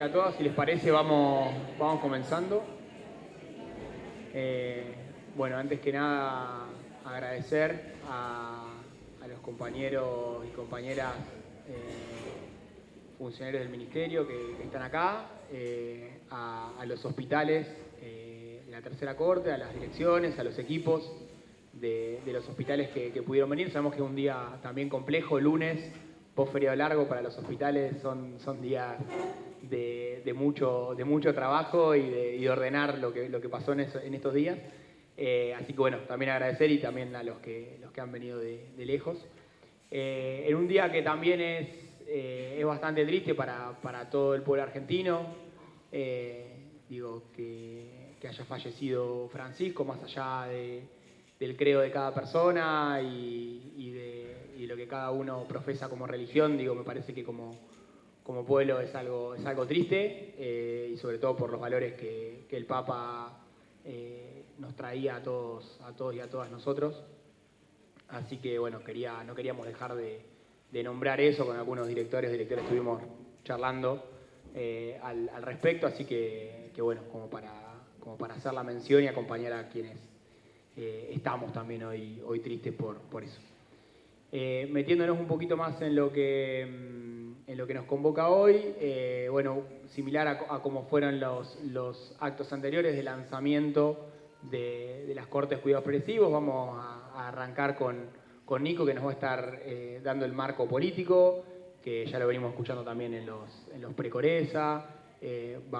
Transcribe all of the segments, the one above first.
A todos, si les parece, vamos comenzando. Bueno, antes que nada, agradecer a los compañeros y compañeras funcionarios del Ministerio que están acá, a los hospitales de la Tercera Corte, a las direcciones, a los equipos de los hospitales que pudieron venir. Sabemos que es un día también complejo, lunes, post feriado largo para los hospitales, son días de mucho trabajo y de ordenar lo que pasó en estos días. Así que bueno, también agradecer y también a los que han venido de lejos. En un día que también es bastante triste para todo el pueblo argentino, que haya fallecido Francisco, más allá del credo de cada persona y de lo que cada uno profesa como religión, me parece que como pueblo es algo triste, y sobre todo por los valores que el Papa nos traía a todos y a todas nosotros. Así que bueno, no queríamos dejar de nombrar eso. Con algunos directores estuvimos charlando al respecto, así que bueno, como para hacer la mención y acompañar a quienes estamos también hoy tristes por eso. Metiéndonos un poquito más en lo que nos convoca hoy, bueno, similar a cómo fueron los actos anteriores de lanzamiento de las Cortes Cuidados Progresivos, vamos a arrancar con Nico, que nos va a estar dando el marco político, que ya lo venimos escuchando también en los pre-Coresa, en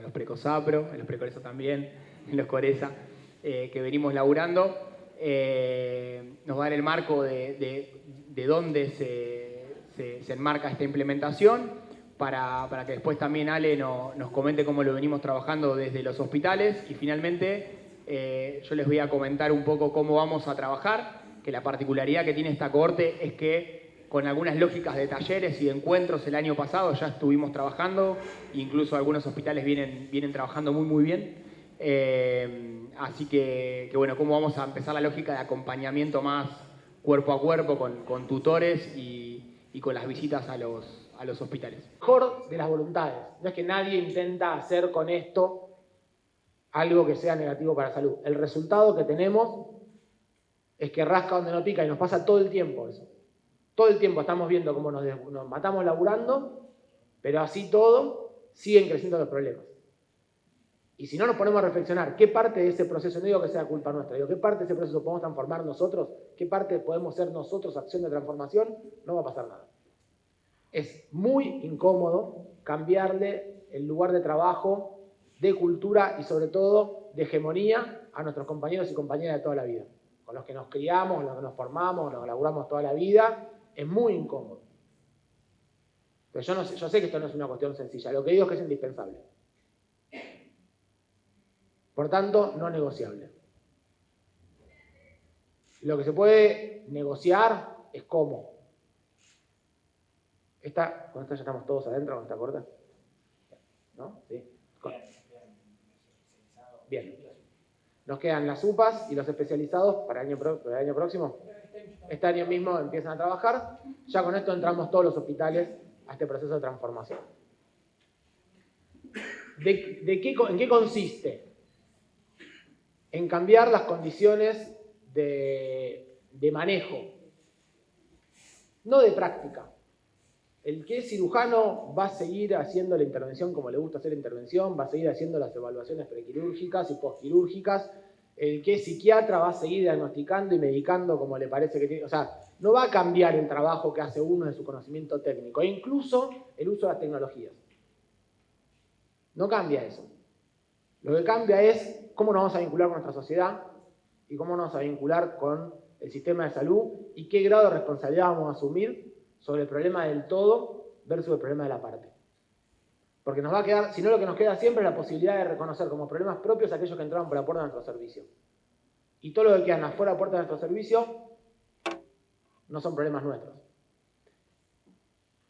los pre-COSAPRO, en los pre-Coresa también, en los Coresa, que venimos laburando. Nos va a dar el marco de dónde se enmarca esta implementación, para que después también Ale nos comente cómo lo venimos trabajando desde los hospitales. Y finalmente yo les voy a comentar un poco cómo vamos a trabajar, que la particularidad que tiene esta cohorte es que con algunas lógicas de talleres y de encuentros el año pasado ya estuvimos trabajando, incluso algunos hospitales vienen trabajando muy bien. Así que bueno, cómo vamos a empezar la lógica de acompañamiento más cuerpo a cuerpo con tutores y con las visitas a los hospitales. Mejor de las voluntades. No es que nadie intenta hacer con esto algo que sea negativo para la salud. El resultado que tenemos es que rasca donde no pica, y nos pasa todo el tiempo eso. Todo el tiempo estamos viendo cómo nos matamos laburando, pero así todo siguen creciendo los problemas. Y si no nos ponemos a reflexionar qué parte de ese proceso, no digo que sea culpa nuestra, digo qué parte de ese proceso podemos transformar nosotros, qué parte podemos ser nosotros acción de transformación, no va a pasar nada. Es muy incómodo cambiarle el lugar de trabajo, de cultura y sobre todo de hegemonía a nuestros compañeros y compañeras de toda la vida. Con los que nos criamos, con los que nos formamos, con los que laburamos toda la vida, es muy incómodo. Pero yo sé que esto no es una cuestión sencilla, lo que digo es que es indispensable. Por tanto, no negociable. Lo que se puede negociar es cómo. Con esta ya estamos todos adentro, con esta corta. ¿No? Sí. Bien. Nos quedan las UPAs y los especializados para el año próximo. Este año mismo empiezan a trabajar. Ya con esto entramos todos los hospitales a este proceso de transformación. ¿En qué consiste? En cambiar las condiciones de manejo, no de práctica. El que es cirujano va a seguir haciendo la intervención como le gusta hacer la intervención, va a seguir haciendo las evaluaciones prequirúrgicas y postquirúrgicas. El que es psiquiatra va a seguir diagnosticando y medicando como le parece que tiene. O sea, no va a cambiar el trabajo que hace uno de su conocimiento técnico, e incluso el uso de las tecnologías. No cambia eso. Lo que cambia es cómo nos vamos a vincular con nuestra sociedad y cómo nos vamos a vincular con el sistema de salud y qué grado de responsabilidad vamos a asumir sobre el problema del todo versus el problema de la parte. Porque nos va a quedar, si no, lo que nos queda siempre es la posibilidad de reconocer como problemas propios aquellos que entraron por la puerta de nuestro servicio. Y todo lo que quedan afuera de la puerta de nuestro servicio no son problemas nuestros.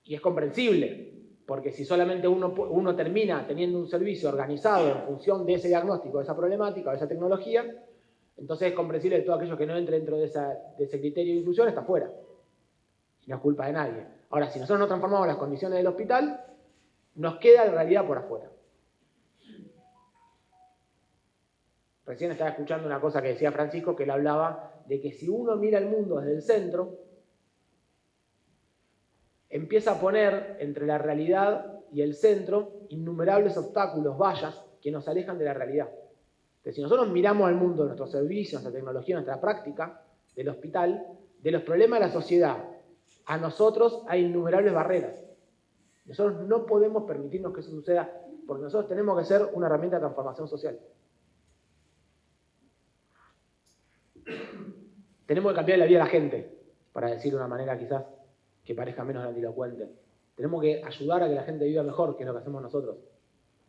Y es comprensible, porque si solamente uno termina teniendo un servicio organizado en función de ese diagnóstico, de esa problemática, de esa tecnología, entonces es comprensible que todo aquello que no entre dentro de ese criterio de inclusión está fuera. Y no es culpa de nadie. Ahora, si nosotros no transformamos las condiciones del hospital, Nos queda la realidad por afuera. Recién estaba escuchando una cosa que decía Francisco, que él hablaba de que si uno mira el mundo desde el centro, empieza a poner entre la realidad y el centro innumerables obstáculos, vallas, que nos alejan de la realidad. Entonces, si nosotros miramos al mundo, nuestro servicio, nuestra tecnología, nuestra práctica del hospital, de los problemas de la sociedad, a nosotros hay innumerables barreras. Nosotros no podemos permitirnos que eso suceda, porque nosotros tenemos que ser una herramienta de transformación social. Tenemos que cambiar la vida de la gente, para decir de una manera quizás que parezca menos grandilocuente. Tenemos que ayudar a que la gente viva mejor, que es lo que hacemos nosotros.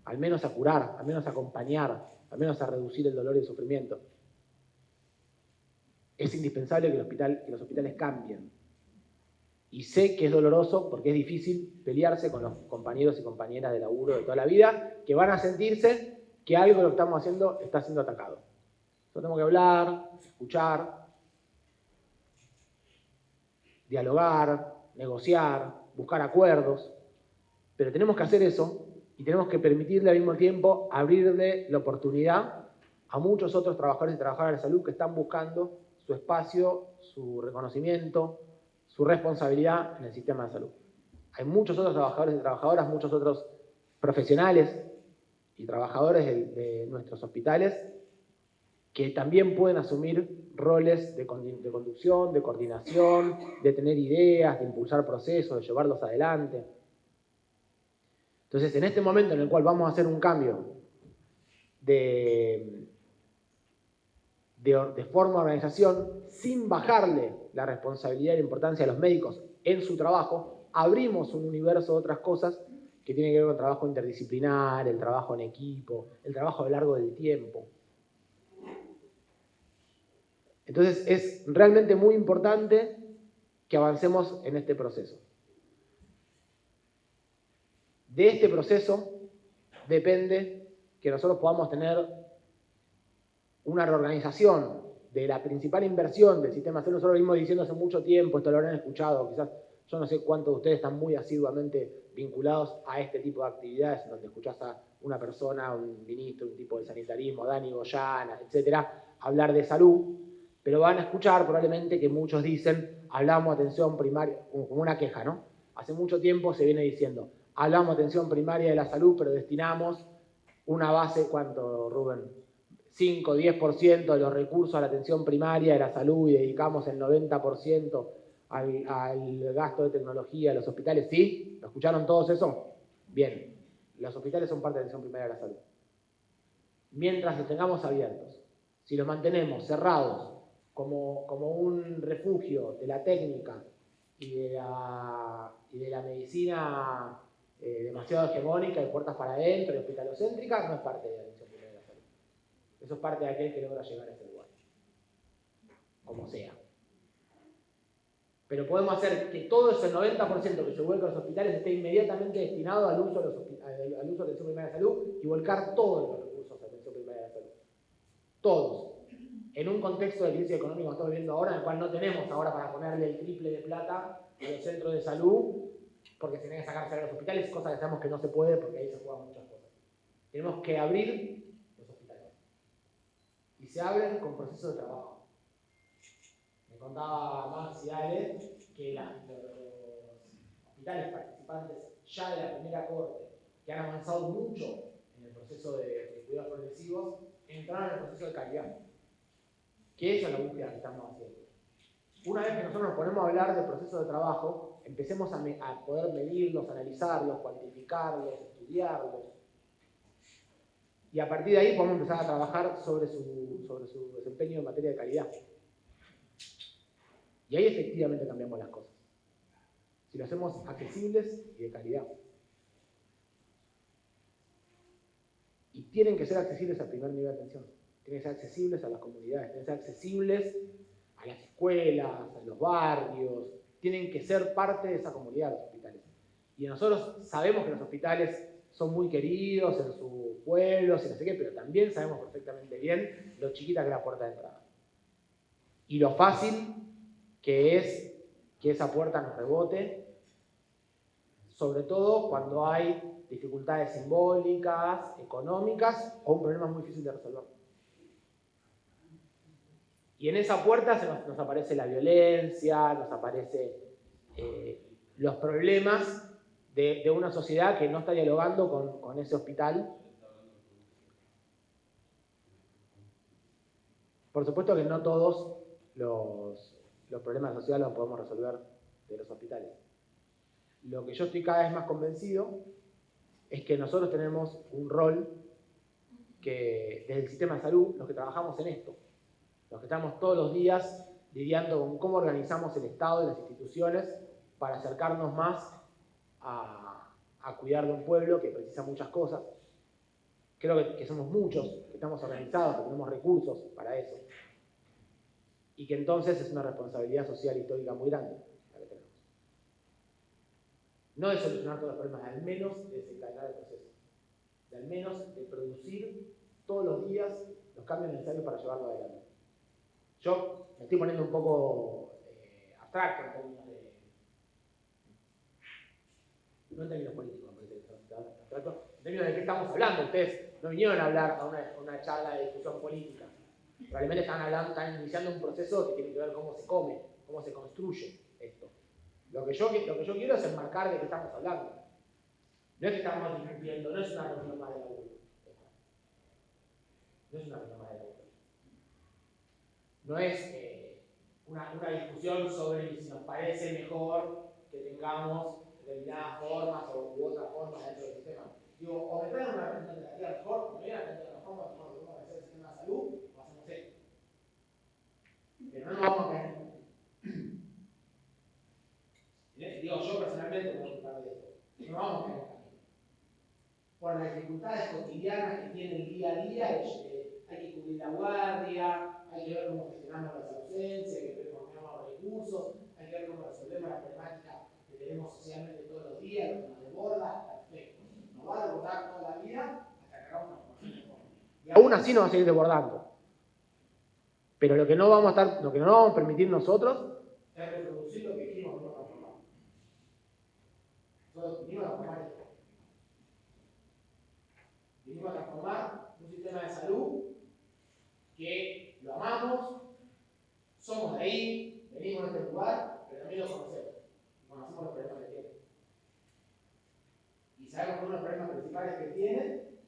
Al menos a curar, al menos a acompañar, al menos a reducir el dolor y el sufrimiento. Es indispensable que los hospitales cambien. Y sé que es doloroso porque es difícil pelearse con los compañeros y compañeras de laburo de toda la vida, que van a sentirse que algo de lo que estamos haciendo está siendo atacado. Nosotros tenemos que hablar, escuchar, dialogar, negociar, buscar acuerdos, pero tenemos que hacer eso y tenemos que permitirle al mismo tiempo abrirle la oportunidad a muchos otros trabajadores y trabajadoras de salud que están buscando su espacio, su reconocimiento, su responsabilidad en el sistema de salud. Hay muchos otros trabajadores y trabajadoras, muchos otros profesionales y trabajadores de nuestros hospitales que también pueden asumir roles de conducción, de coordinación, de tener ideas, de impulsar procesos, de llevarlos adelante. Entonces, en este momento en el cual vamos a hacer un cambio de forma de organización, sin bajarle la responsabilidad y la importancia a los médicos en su trabajo, abrimos un universo de otras cosas que tienen que ver con el trabajo interdisciplinar, el trabajo en equipo, el trabajo a lo largo del tiempo. Entonces, es realmente muy importante que avancemos en este proceso. De este proceso depende que nosotros podamos tener una reorganización de la principal inversión del sistema de salud. Nosotros lo venimos diciendo hace mucho tiempo, esto lo habrán escuchado, quizás yo no sé cuántos de ustedes están muy asiduamente vinculados a este tipo de actividades, donde escuchás a una persona, un ministro, un tipo de sanitarismo, Dani Goyana, etcétera, hablar de salud, pero van a escuchar probablemente que muchos dicen, hablamos de atención primaria, como una queja, ¿no? Hace mucho tiempo se viene diciendo, hablamos de atención primaria de la salud, pero destinamos una base, ¿cuánto, Rubén? 5, 10% de los recursos a la atención primaria de la salud y dedicamos el 90% al gasto de tecnología, a los hospitales. ¿Sí? ¿Lo escucharon todos eso? Bien. Los hospitales son parte de la atención primaria de la salud. Mientras los tengamos abiertos, si los mantenemos cerrados como un refugio de la técnica y de la medicina demasiado hegemónica, de puertas para adentro y hospitalocéntrica, no es parte de la atención primaria de la salud. Eso es parte de aquel que logra llegar a ese lugar, como sea. Pero podemos hacer que todo ese 90% que se vuelca a los hospitales esté inmediatamente destinado al uso de atención primaria de salud y volcar todos los recursos de atención primaria de salud. Todos. En un contexto de crisis económica que estamos viviendo ahora, en el cual no tenemos ahora para ponerle el triple de plata a los centros de salud, porque se tiene que sacarse a los hospitales, cosa que sabemos que no se puede porque ahí se juegan muchas cosas. Tenemos que abrir los hospitales. Y se abren con procesos de trabajo. Me contaba Max y Ale que los hospitales participantes ya de la primera corte, que han avanzado mucho en el proceso de cuidados progresivos, entraron en el proceso de calidad. Que esa es la búsqueda que estamos haciendo. Una vez que nosotros nos ponemos a hablar del proceso de trabajo, empecemos a poder medirlos, analizarlos, cuantificarlos, estudiarlos. Y a partir de ahí podemos empezar a trabajar sobre su desempeño en materia de calidad. Y ahí efectivamente cambiamos las cosas. Si lo hacemos accesibles y de calidad. Y tienen que ser accesibles al primer nivel de atención. Tienen que ser accesibles a las comunidades, tienen que ser accesibles a las escuelas, a los barrios. Tienen que ser parte de esa comunidad, los hospitales. Y nosotros sabemos que los hospitales son muy queridos en sus pueblos y no sé qué, pero también sabemos perfectamente bien lo chiquita que es la puerta de entrada. Y lo fácil que es que esa puerta nos rebote sobre todo cuando hay dificultades simbólicas, económicas o un problema muy difícil de resolver. Y en esa puerta nos aparece la violencia, nos aparecen los problemas de una sociedad que no está dialogando con ese hospital. Por supuesto que no todos los problemas de la sociedad los podemos resolver de los hospitales. Lo que yo estoy cada vez más convencido es que nosotros tenemos un rol que desde el sistema de salud, los que trabajamos en esto, los que estamos todos los días lidiando con cómo organizamos el Estado y las instituciones para acercarnos más a cuidar de un pueblo que precisa muchas cosas. Creo que somos muchos, que estamos organizados, que tenemos recursos para eso. Y que entonces es una responsabilidad social e histórica muy grande la que tenemos. No de solucionar todos los problemas, al menos de desencadenar el proceso. De al menos de producir todos los días los cambios necesarios para llevarlo adelante. Yo me estoy poniendo un poco abstracto en términos de... No en términos políticos, abstracto, en términos de qué estamos hablando. Ustedes no vinieron a hablar a una charla de discusión política. Probablemente están iniciando un proceso que tiene que ver cómo se come, cómo se construye esto. Lo que yo quiero es enmarcar de qué estamos hablando. No es que estamos discutiendo, no es una reunión más de laburo. No es una reunión más de laburo. No es una discusión sobre si nos parece mejor que tengamos determinadas formas u otras formas dentro del sistema. Digo, o me traen una alternativa mejor, o me vienen a traer una forma mejor de cómo hacer el sistema de salud, o hacemos esto. Pero no nos vamos a caer. Digo, yo personalmente me voy a ocupar de esto. No nos vamos a caer. Por las dificultades cotidianas que tiene el día a día, hay que cubrir la guardia, hay que ver cómo gestionamos las ausencias, hay que ver cómo gestionamos los recursos, hay que ver cómo resolvemos la problemática que tenemos socialmente todos los días, lo que nos desborda, perfecto. Nos va a desbordar toda la vida hasta que hagamos una formación. Y aún así nos va a seguir desbordando. Pero lo que no vamos a permitir nosotros es reproducir lo que dijimos no transformar. Nosotros vinimos a transformar esto. Vinimos a transformar un sistema de salud que lo amamos, somos de ahí, venimos de este lugar, pero también lo conocemos. Conocemos los problemas que tiene. Y sabemos que uno de los problemas principales que tiene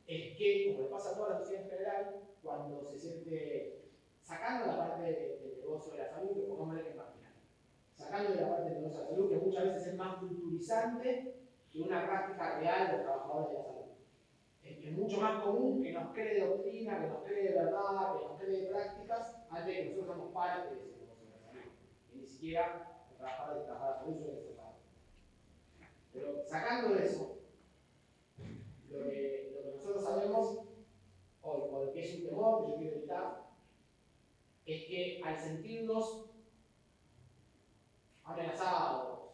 es que, como le pasa a toda la sociedad en general, cuando se siente sacando la parte del negocio de la salud, que pongámosle que marginal, sacando de la parte del negocio de la salud, que muchas veces es más culturizante que una práctica real de los trabajadores de la salud. Es mucho más común que nos cree doctrina, que nos cree verdad, que nos cree prácticas, antes de que nosotros somos parte de ese negocio de la salud. Y ni siquiera los trabajadores de la salud suelen ser parte. Pero sacando eso, lo que nosotros sabemos, o lo que es un temor que yo quiero evitar, es que al sentirnos amenazados,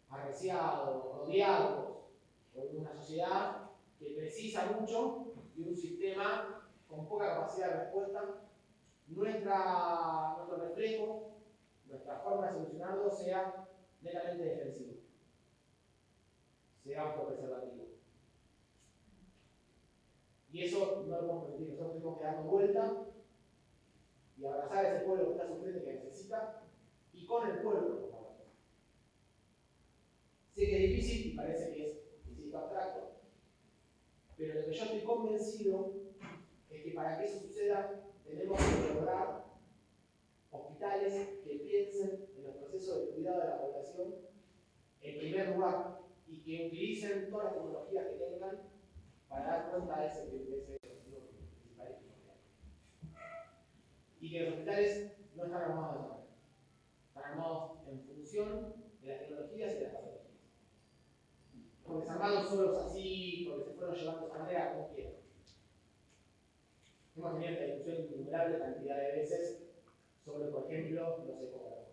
arreciados, odiados por una sociedad que precisa mucho de un sistema con poca capacidad de respuesta, nuestro reflejo, nuestra forma de solucionarlo sea netamente defensivo, sea autopreservativo. Y eso no lo podemos permitir. Nosotros tenemos que darnos vuelta y abrazar a ese pueblo que está sufriendo y que necesita, y con el pueblo. Sé que es difícil y parece que es, insisto, abstracto, pero lo que yo estoy convencido es que para que eso suceda tenemos que lograr hospitales que piensen en los procesos de cuidado de la población en primer lugar y que utilicen todas las tecnologías que tengan para dar cuenta de ese objetivo principal y primordial. Y que los hospitales no están armados de esa manera. Están armados en función de las tecnologías y de las patologías. Porque se armaron solos así, porque se fueron llevando de esa manera, como quieran. Hemos tenido esta discusión innumerable cantidad de veces sobre, por ejemplo, los ecógrafos.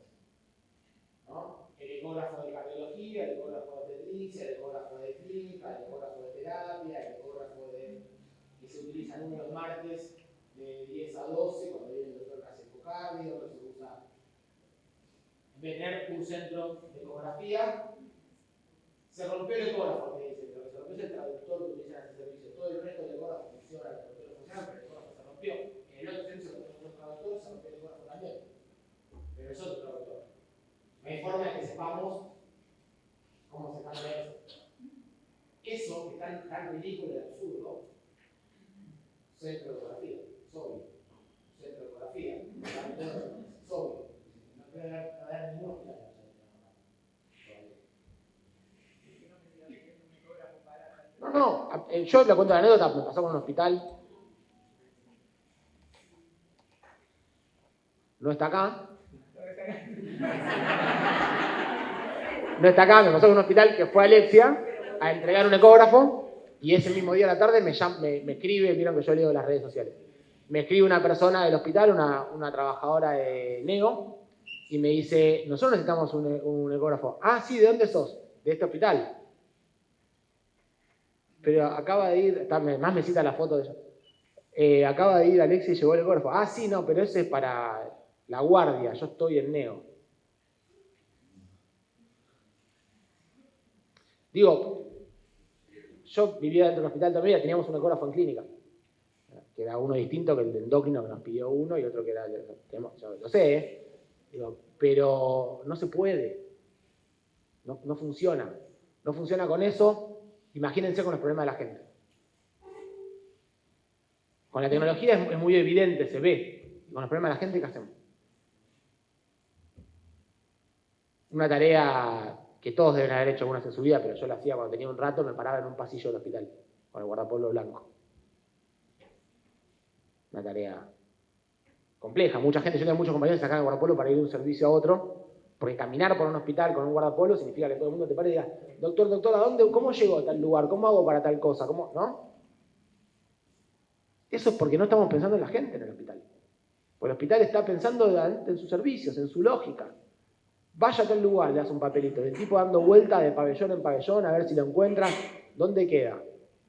¿No? El ecógrafo de cardiología, el ecógrafo de obstetricia, el ecógrafo de clínica, el ecógrafo de terapia, el ecógrafo que se utiliza en los martes de 10 a 12, cuando viene el doctor que hace ecocardio, que se usa en vez de tener un centro de ecografía, Se rompió el ecógrafo, me dice, pero se rompió es el traductor que utilizan en ese servicio. Todo el resto del ecógrafo funciona, el traductor funciona, pero el ecógrafo se rompió. En el otro servicio que tenemos un traductor se rompió el ecógrafo también. Pero es otro traductor. No hay forma de que sepamos cómo se cambia eso. Eso que es tan ridículo y absurdo, centro de ecografía, es obvio. Centro de ecografía, es obvio. No puede haber ningún hospital. No, yo le cuento la anécdota, me pasó con un hospital. No está acá. No está acá, me pasó con un hospital que fue a Alexia a entregar un ecógrafo y ese mismo día a la tarde me escribe, vieron que yo leo las redes sociales, me escribe una persona del hospital, una trabajadora de Neo, y me dice, nosotros necesitamos un ecógrafo. Ah, sí, ¿de dónde sos? De este hospital. Pero acaba de ir, más me cita la foto de ella. Acaba de ir Alexia y llevó el ecógrafo. Ah, sí, no, pero ese es para la guardia, yo estoy en Neo. Digo, yo vivía dentro del hospital también, teníamos un ecógrafo en clínica, que era uno distinto que el de endocrino que nos pidió uno y otro que era yo lo sé, digo, pero no se puede, no funciona. No funciona con eso, imagínense con los problemas de la gente. Con la tecnología es muy evidente, se ve. Con los problemas de la gente, ¿qué hacemos? Una tarea que todos deben haber hecho alguna vez en su vida, pero yo la hacía cuando tenía un rato, me paraba en un pasillo del hospital, con el guardapolvo blanco. Una tarea compleja. Mucha gente, yo tengo muchos compañeros que sacan el guardapolvo para ir de un servicio a otro, porque caminar por un hospital con un guardapolvo significa que todo el mundo te pare y diga, doctor, ¿a dónde? ¿Cómo llego a tal lugar? ¿Cómo hago para tal cosa? ¿Cómo? ¿No? Eso es porque no estamos pensando en la gente en el hospital. Porque el hospital está pensando en sus servicios, en su lógica. Vaya a tal lugar, le das un papelito, el tipo dando vuelta de pabellón en pabellón a ver si lo encuentra, ¿dónde queda?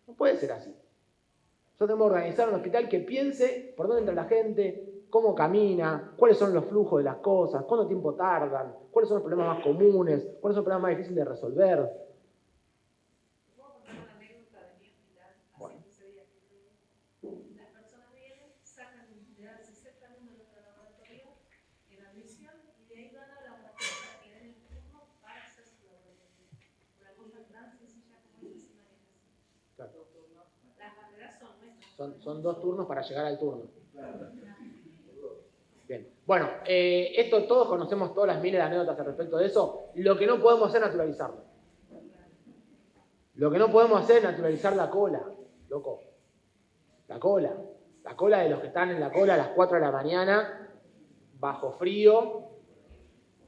No puede ser así. Nosotros tenemos que organizar un hospital que piense por dónde entra la gente, cómo camina, cuáles son los flujos de las cosas, cuánto tiempo tardan, cuáles son los problemas más comunes, cuáles son los problemas más difíciles de resolver. ¿Puedo contar una anécdota de mi hospital? Hace 15 días que estoy. Las personas vienen, sacan unidades exactas números de laboratorio en admisión y de ahí van a la laboratorio para que den el turno para hacer su laboratorio. Una cosa tan sencilla como esa se maneja así. Claro. Las barreras son nuestras. Son 2 turnos para llegar al turno. Bien. Bueno, esto todos conocemos todas las miles de anécdotas al respecto de eso. Lo que no podemos hacer es naturalizarlo. Lo que no podemos hacer es naturalizar la cola, loco. La cola. La cola de los que están en la cola a las 4 de la mañana, bajo frío.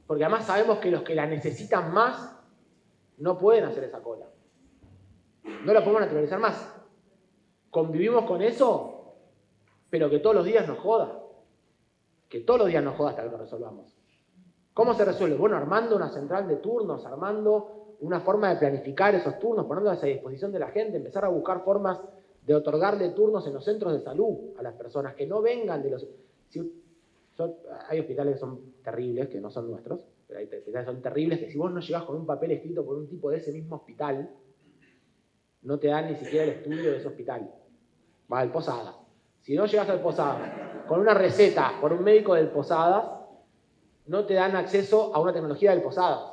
Porque además sabemos que los que la necesitan más no pueden hacer esa cola. No la podemos naturalizar más. Convivimos con eso, pero que todos los días nos joda. Que todos los días nos joda hasta que lo resolvamos. ¿Cómo se resuelve? Bueno, armando una central de turnos, armando una forma de planificar esos turnos, poniéndolos a disposición de la gente, empezar a buscar formas de otorgarle turnos en los centros de salud a las personas, que no vengan de los... Hay hospitales que son terribles, que no son nuestros, pero hay hospitales que son terribles, que si vos no llegás con un papel escrito por un tipo de ese mismo hospital, no te dan ni siquiera el estudio de ese hospital. Va al Posadas. Si no llegas al Posadas con una receta por un médico del Posadas, no te dan acceso a una tecnología del Posadas.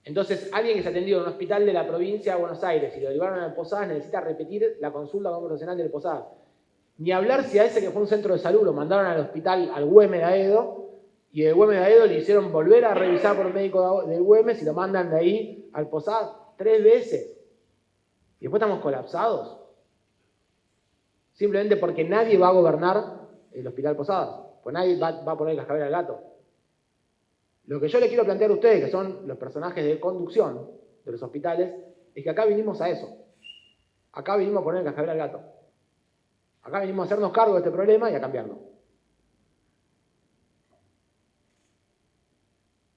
Entonces, alguien que se atendió en un hospital de la provincia de Buenos Aires y lo llevaron al Posadas necesita repetir la consulta con un profesional del Posadas. Ni hablar si a ese que fue un centro de salud lo mandaron al hospital, al Güemes de Aedo, y del Güemes de Aedo le hicieron volver a revisar por un médico del Güemes y lo mandan de ahí al Posadas 3 veces. Y después estamos colapsados. Simplemente porque nadie va a gobernar el hospital Posadas. Pues nadie va a poner el cascabel al gato. Lo que yo le quiero plantear a ustedes, que son los personajes de conducción de los hospitales, es que acá vinimos a eso. Acá vinimos a poner el cascabel al gato. Acá vinimos a hacernos cargo de este problema y a cambiarlo.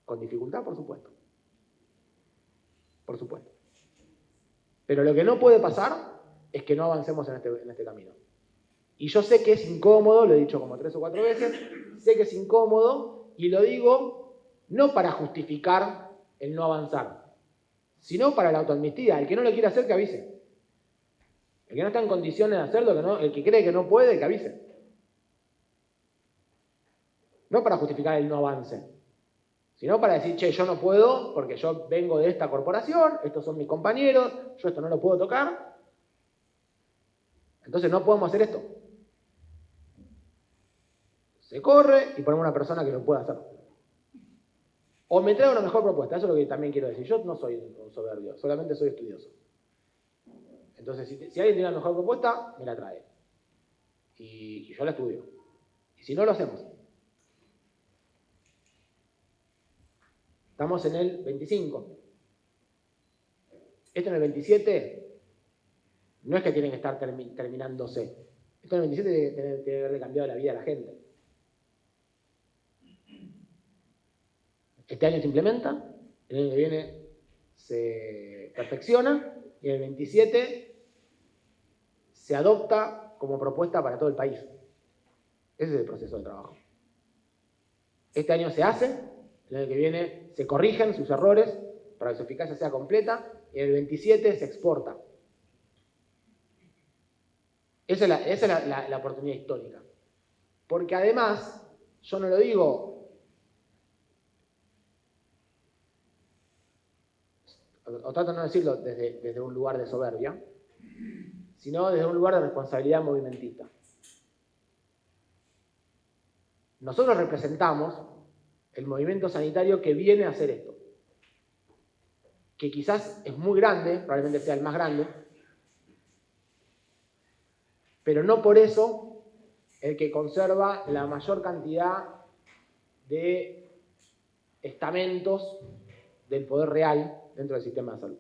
Con dificultad, por supuesto. Por supuesto. Pero lo que no puede pasar es que no avancemos en este camino. Y yo sé que es incómodo, lo he dicho como 3 o 4 veces, sé que es incómodo y lo digo no para justificar el no avanzar, sino para la autoamnistía. El que no lo quiere hacer, que avise. El que no está en condiciones de hacerlo, el que cree que no puede, que avise. No para justificar el no avance, sino para decir, che, yo no puedo porque yo vengo de esta corporación, estos son mis compañeros, yo esto no lo puedo tocar, entonces no podemos hacer esto. Se corre y ponemos una persona que lo pueda hacer. O me trae una mejor propuesta, eso es lo que también quiero decir. Yo no soy un soberbio, solamente soy estudioso. Entonces, si alguien tiene una mejor propuesta, me la trae. Y yo la estudio. Y si no, lo hacemos. Estamos en el 25. Esto en el 27 no es que tienen que estar terminándose. Esto en el 27 tiene que haberle cambiado la vida a la gente. Este año se implementa, el año que viene se perfecciona y en el 27 se adopta como propuesta para todo el país. Ese es el proceso de trabajo. Este año se hace, el año que viene se corrigen sus errores para que su eficacia sea completa y en el 27 se exporta. Esa es la oportunidad histórica. Porque además, yo no lo digo, o trato de no decirlo desde un lugar de soberbia, sino desde un lugar de responsabilidad movimentista. Nosotros representamos el movimiento sanitario que viene a hacer esto, que quizás es muy grande, probablemente sea el más grande, pero no por eso el que conserva la mayor cantidad de estamentos del poder real dentro del sistema de salud.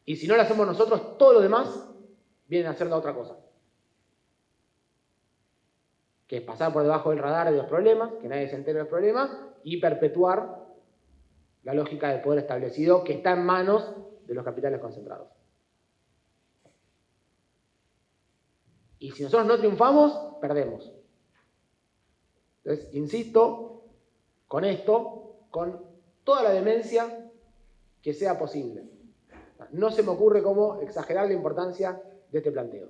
Y si no lo hacemos nosotros, todo lo demás vienen a hacer la otra cosa. Que es pasar por debajo del radar de los problemas, que nadie se entere de los problemas, y perpetuar la lógica del poder establecido que está en manos de los capitales concentrados. Y si nosotros no triunfamos, perdemos. Entonces, insisto con esto, con toda la demencia que sea posible. No se me ocurre cómo exagerar la importancia de este planteo.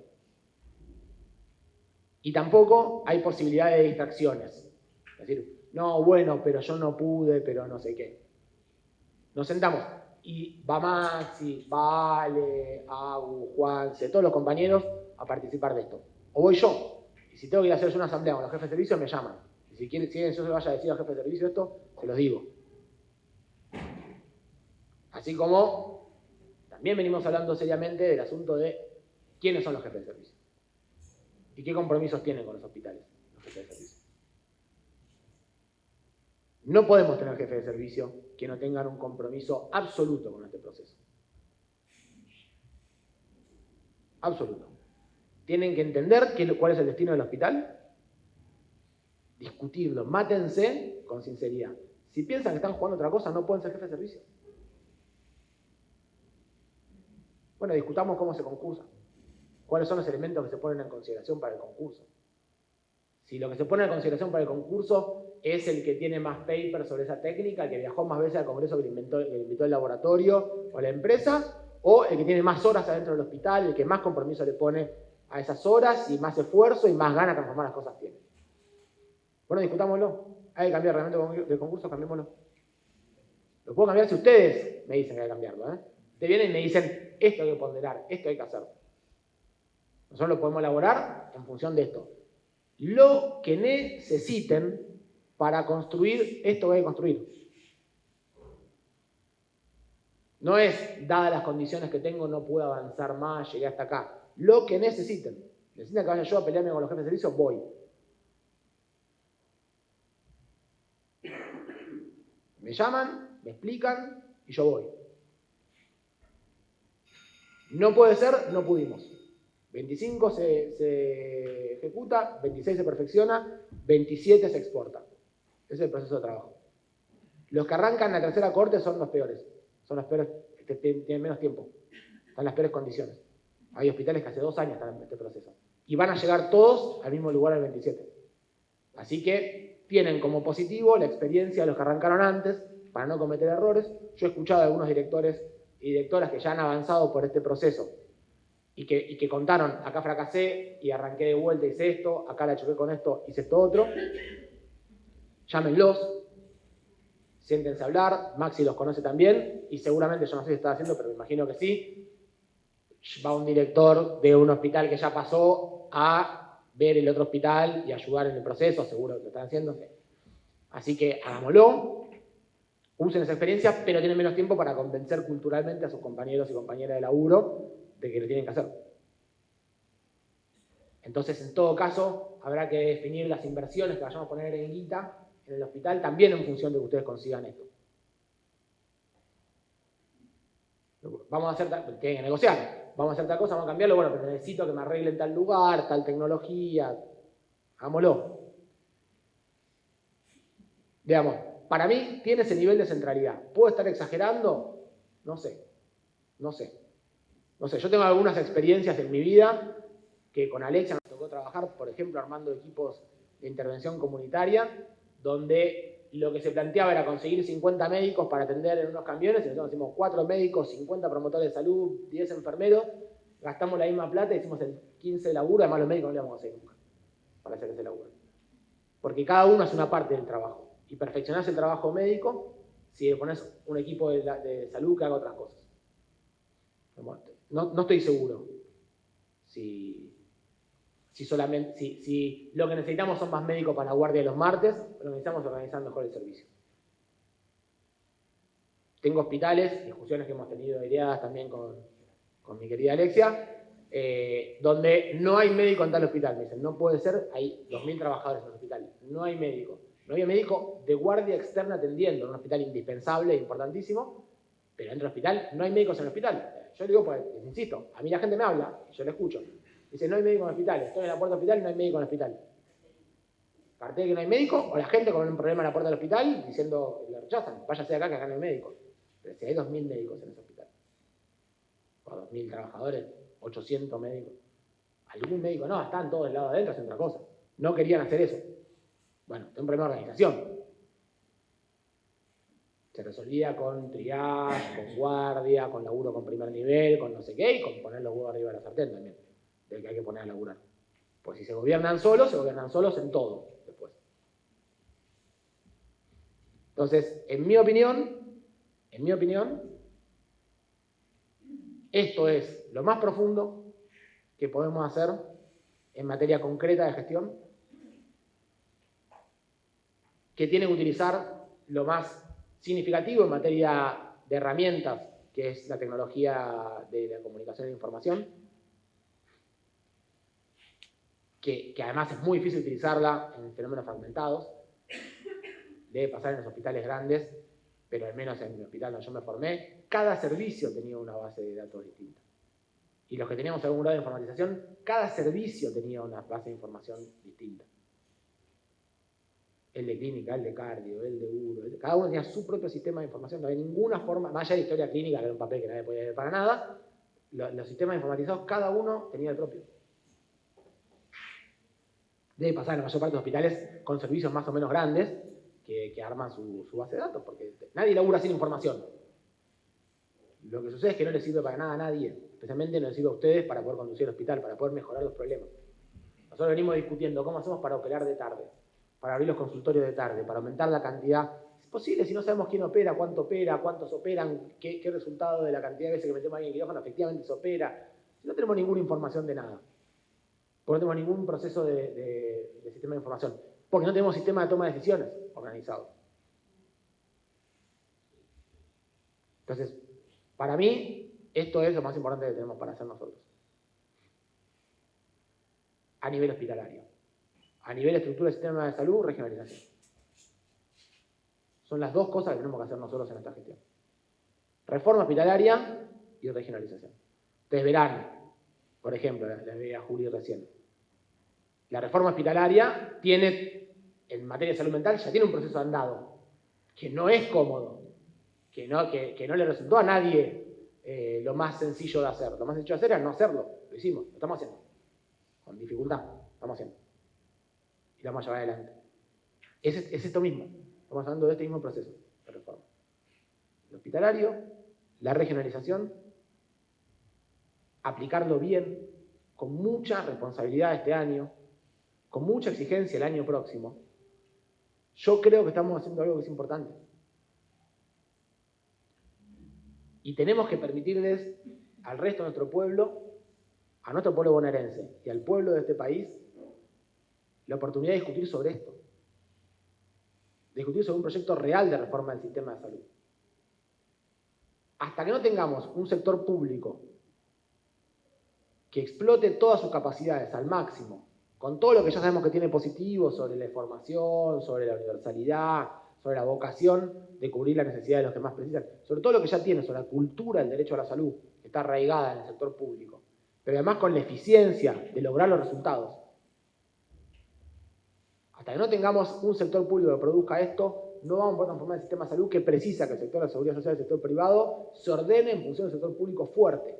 Y tampoco hay posibilidad de distracciones. Es decir, no, bueno, pero yo no pude, pero no sé qué. Nos sentamos y va Maxi, Vale, Agu, Juanse, todos los compañeros a participar de esto. O voy yo. Y si tengo que ir a hacer una asamblea con los jefes de servicio, me llaman. Y si quieren yo se vaya a decir al jefe de servicio esto, se los digo. Así como también venimos hablando seriamente del asunto de quiénes son los jefes de servicio y qué compromisos tienen con los hospitales, los jefes de servicio. No podemos tener jefes de servicio que no tengan un compromiso absoluto con este proceso. Absoluto. Tienen que entender cuál es el destino del hospital, discutirlo, mátense con sinceridad. Si piensan que están jugando otra cosa, no pueden ser jefes de servicio. Bueno, discutamos cómo se concursa. ¿Cuáles son los elementos que se ponen en consideración para el concurso? Si lo que se pone en consideración para el concurso es el que tiene más papers sobre esa técnica, el que viajó más veces al congreso que le invitó el laboratorio o la empresa, o el que tiene más horas adentro del hospital, el que más compromiso le pone a esas horas y más esfuerzo y más ganas de transformar las cosas tiene. Bueno, discutámoslo. ¿Hay que cambiar el reglamento del concurso? Cambiémoslo. Lo puedo cambiar si ustedes me dicen que hay que cambiarlo. Ustedes vienen y me dicen, esto hay que ponderar, esto hay que hacer. Nosotros lo podemos elaborar en función de esto. Lo que necesiten para construir esto que hay que construir. No es, dadas las condiciones que tengo, no puedo avanzar más, llegué hasta acá. Lo que necesiten. Necesitan que vaya yo a pelearme con los jefes de servicio, voy. Me llaman, me explican y yo voy. No puede ser, no pudimos. 25 se ejecuta, 26 se perfecciona, 27 se exporta. Ese es el proceso de trabajo. Los que arrancan la tercera corte son los peores. Son los peores, tienen menos tiempo. Están en las peores condiciones. Hay hospitales que hace 2 años están en este proceso. Y van a llegar todos al mismo lugar el 27. Así que tienen como positivo la experiencia de los que arrancaron antes, para no cometer errores. Yo he escuchado a algunos directores y directoras que ya han avanzado por este proceso y que contaron, acá fracasé y arranqué de vuelta, hice esto, acá la choqué con esto, hice esto otro. Llámenlos, siéntense a hablar, Maxi los conoce también y seguramente, yo no sé si está haciendo, pero me imagino que sí, va un director de un hospital que ya pasó a ver el otro hospital y ayudar en el proceso, seguro que lo están haciendo. Así que hagámoslo, usen esa experiencia, pero tienen menos tiempo para convencer culturalmente a sus compañeros y compañeras de laburo de que lo tienen que hacer. Entonces, en todo caso, habrá que definir las inversiones que vayamos a poner en guita en el hospital, también en función de que ustedes consigan esto. Vamos a hacer, tienen que negociar, vamos a hacer tal cosa, vamos a cambiarlo, bueno, pero necesito que me arreglen tal lugar, tal tecnología, hagámoslo. Digamos, para mí tiene ese nivel de centralidad. ¿Puedo estar exagerando? No sé. Yo tengo algunas experiencias en mi vida que con Alexia nos tocó trabajar, por ejemplo, armando equipos de intervención comunitaria, donde lo que se planteaba era conseguir 50 médicos para atender en unos camiones, y nosotros hicimos 4 médicos, 50 promotores de salud, 10 enfermeros, gastamos la misma plata, hicimos el 15 de laburo, además los médicos no le vamos a hacer nunca para hacer ese laburo. Porque cada uno hace una parte del trabajo. Y perfeccionás el trabajo médico si le pones un equipo de salud que haga otras cosas. No estoy seguro si lo que necesitamos son más médicos para la guardia de los martes, pero necesitamos organizar mejor el servicio. Tengo hospitales, discusiones que hemos tenido aireadas también con mi querida Alexia, donde no hay médico en tal hospital. Me dicen, no puede ser, hay 2.000 trabajadores en el hospital, no hay médico. No había médico de guardia externa atendiendo en un hospital indispensable, importantísimo, pero dentro del hospital no hay médicos en el hospital. Yo le digo, pues, insisto, a mí la gente me habla y yo le escucho. Dice, no hay médico en el hospital, estoy en la puerta del hospital y no hay médico en el hospital. Parte de que no hay médico, o la gente con un problema en la puerta del hospital diciendo, le rechazan, váyase de acá que acá no hay médico. Pero si hay 2.000 médicos en ese hospital, o 2.000 trabajadores, 800 médicos, algún médico, no, están todos del lado de adentro haciendo otra cosa. No querían hacer eso. Bueno, es un problema de organización. Se resolvía con triage, con guardia, con laburo con primer nivel, con no sé qué, y con poner los huevos arriba de la sartén también, del que hay que poner a laburar. Pues si se gobiernan solos en todo después. Entonces, en mi opinión, esto es lo más profundo que podemos hacer en materia concreta de gestión, que tiene que utilizar lo más significativo en materia de herramientas, que es la tecnología de la comunicación e información, que además es muy difícil utilizarla en fenómenos fragmentados. Debe pasar en los hospitales grandes, pero al menos en mi hospital donde yo me formé, cada servicio tenía una base de datos distinta. Y los que teníamos algún grado de informatización, cada servicio tenía una base de información distinta. El de clínica, el de cardio, el de uro, cada uno tenía su propio sistema de información. No había ninguna forma, más allá de historia clínica, que era un papel que nadie podía ver para nada, los sistemas informatizados, cada uno tenía el propio. Debe pasar en la mayor parte de los hospitales con servicios más o menos grandes que arman su base de datos, porque nadie labura sin información. Lo que sucede es que no le sirve para nada a nadie, especialmente no les sirve a ustedes para poder conducir el hospital, para poder mejorar los problemas. Nosotros venimos discutiendo cómo hacemos para operar de tarde, para abrir los consultorios de tarde, para aumentar la cantidad. Es posible si no sabemos quién opera, cuántos operan, qué resultado de la cantidad de veces que metemos a alguien en quirófano efectivamente se opera. Si no tenemos ninguna información de nada. Porque no tenemos ningún proceso de sistema de información. Porque no tenemos sistema de toma de decisiones organizado. Entonces, para mí, esto es lo más importante que tenemos para hacer nosotros. A nivel hospitalario. A nivel de estructura del sistema de salud, regionalización. Son las dos cosas que tenemos que hacer nosotros en esta gestión. Reforma hospitalaria y regionalización. Ustedes verán, por ejemplo, la veía Juli recién. La reforma hospitalaria tiene, en materia de salud mental, ya tiene un proceso andado, que no es cómodo, que no le resultó a nadie lo más sencillo de hacer. Lo más sencillo de hacer era no hacerlo. Lo hicimos, lo estamos haciendo. Con dificultad, lo estamos haciendo. Y lo vamos a llevar adelante. Es esto mismo. Estamos hablando de este mismo proceso de reforma. el hospitalario, la regionalización, aplicarlo bien, con mucha responsabilidad este año, con mucha exigencia el año próximo. Yo creo que estamos haciendo algo que es importante. Y tenemos que permitirles al resto de nuestro pueblo, a nuestro pueblo bonaerense y al pueblo de este país, la oportunidad de discutir sobre esto. De discutir sobre un proyecto real de reforma del sistema de salud. Hasta que no tengamos un sector público que explote todas sus capacidades al máximo, con todo lo que ya sabemos que tiene positivo sobre la formación, sobre la universalidad, sobre la vocación de cubrir las necesidades de los que más precisan, sobre todo lo que ya tiene, sobre la cultura del derecho a la salud, que está arraigada en el sector público, pero además con la eficiencia de lograr los resultados. Hasta que no tengamos un sector público que produzca esto, no vamos a poder transformar el sistema de salud que precisa que el sector de la seguridad social y el sector privado se ordenen en función del sector público fuerte,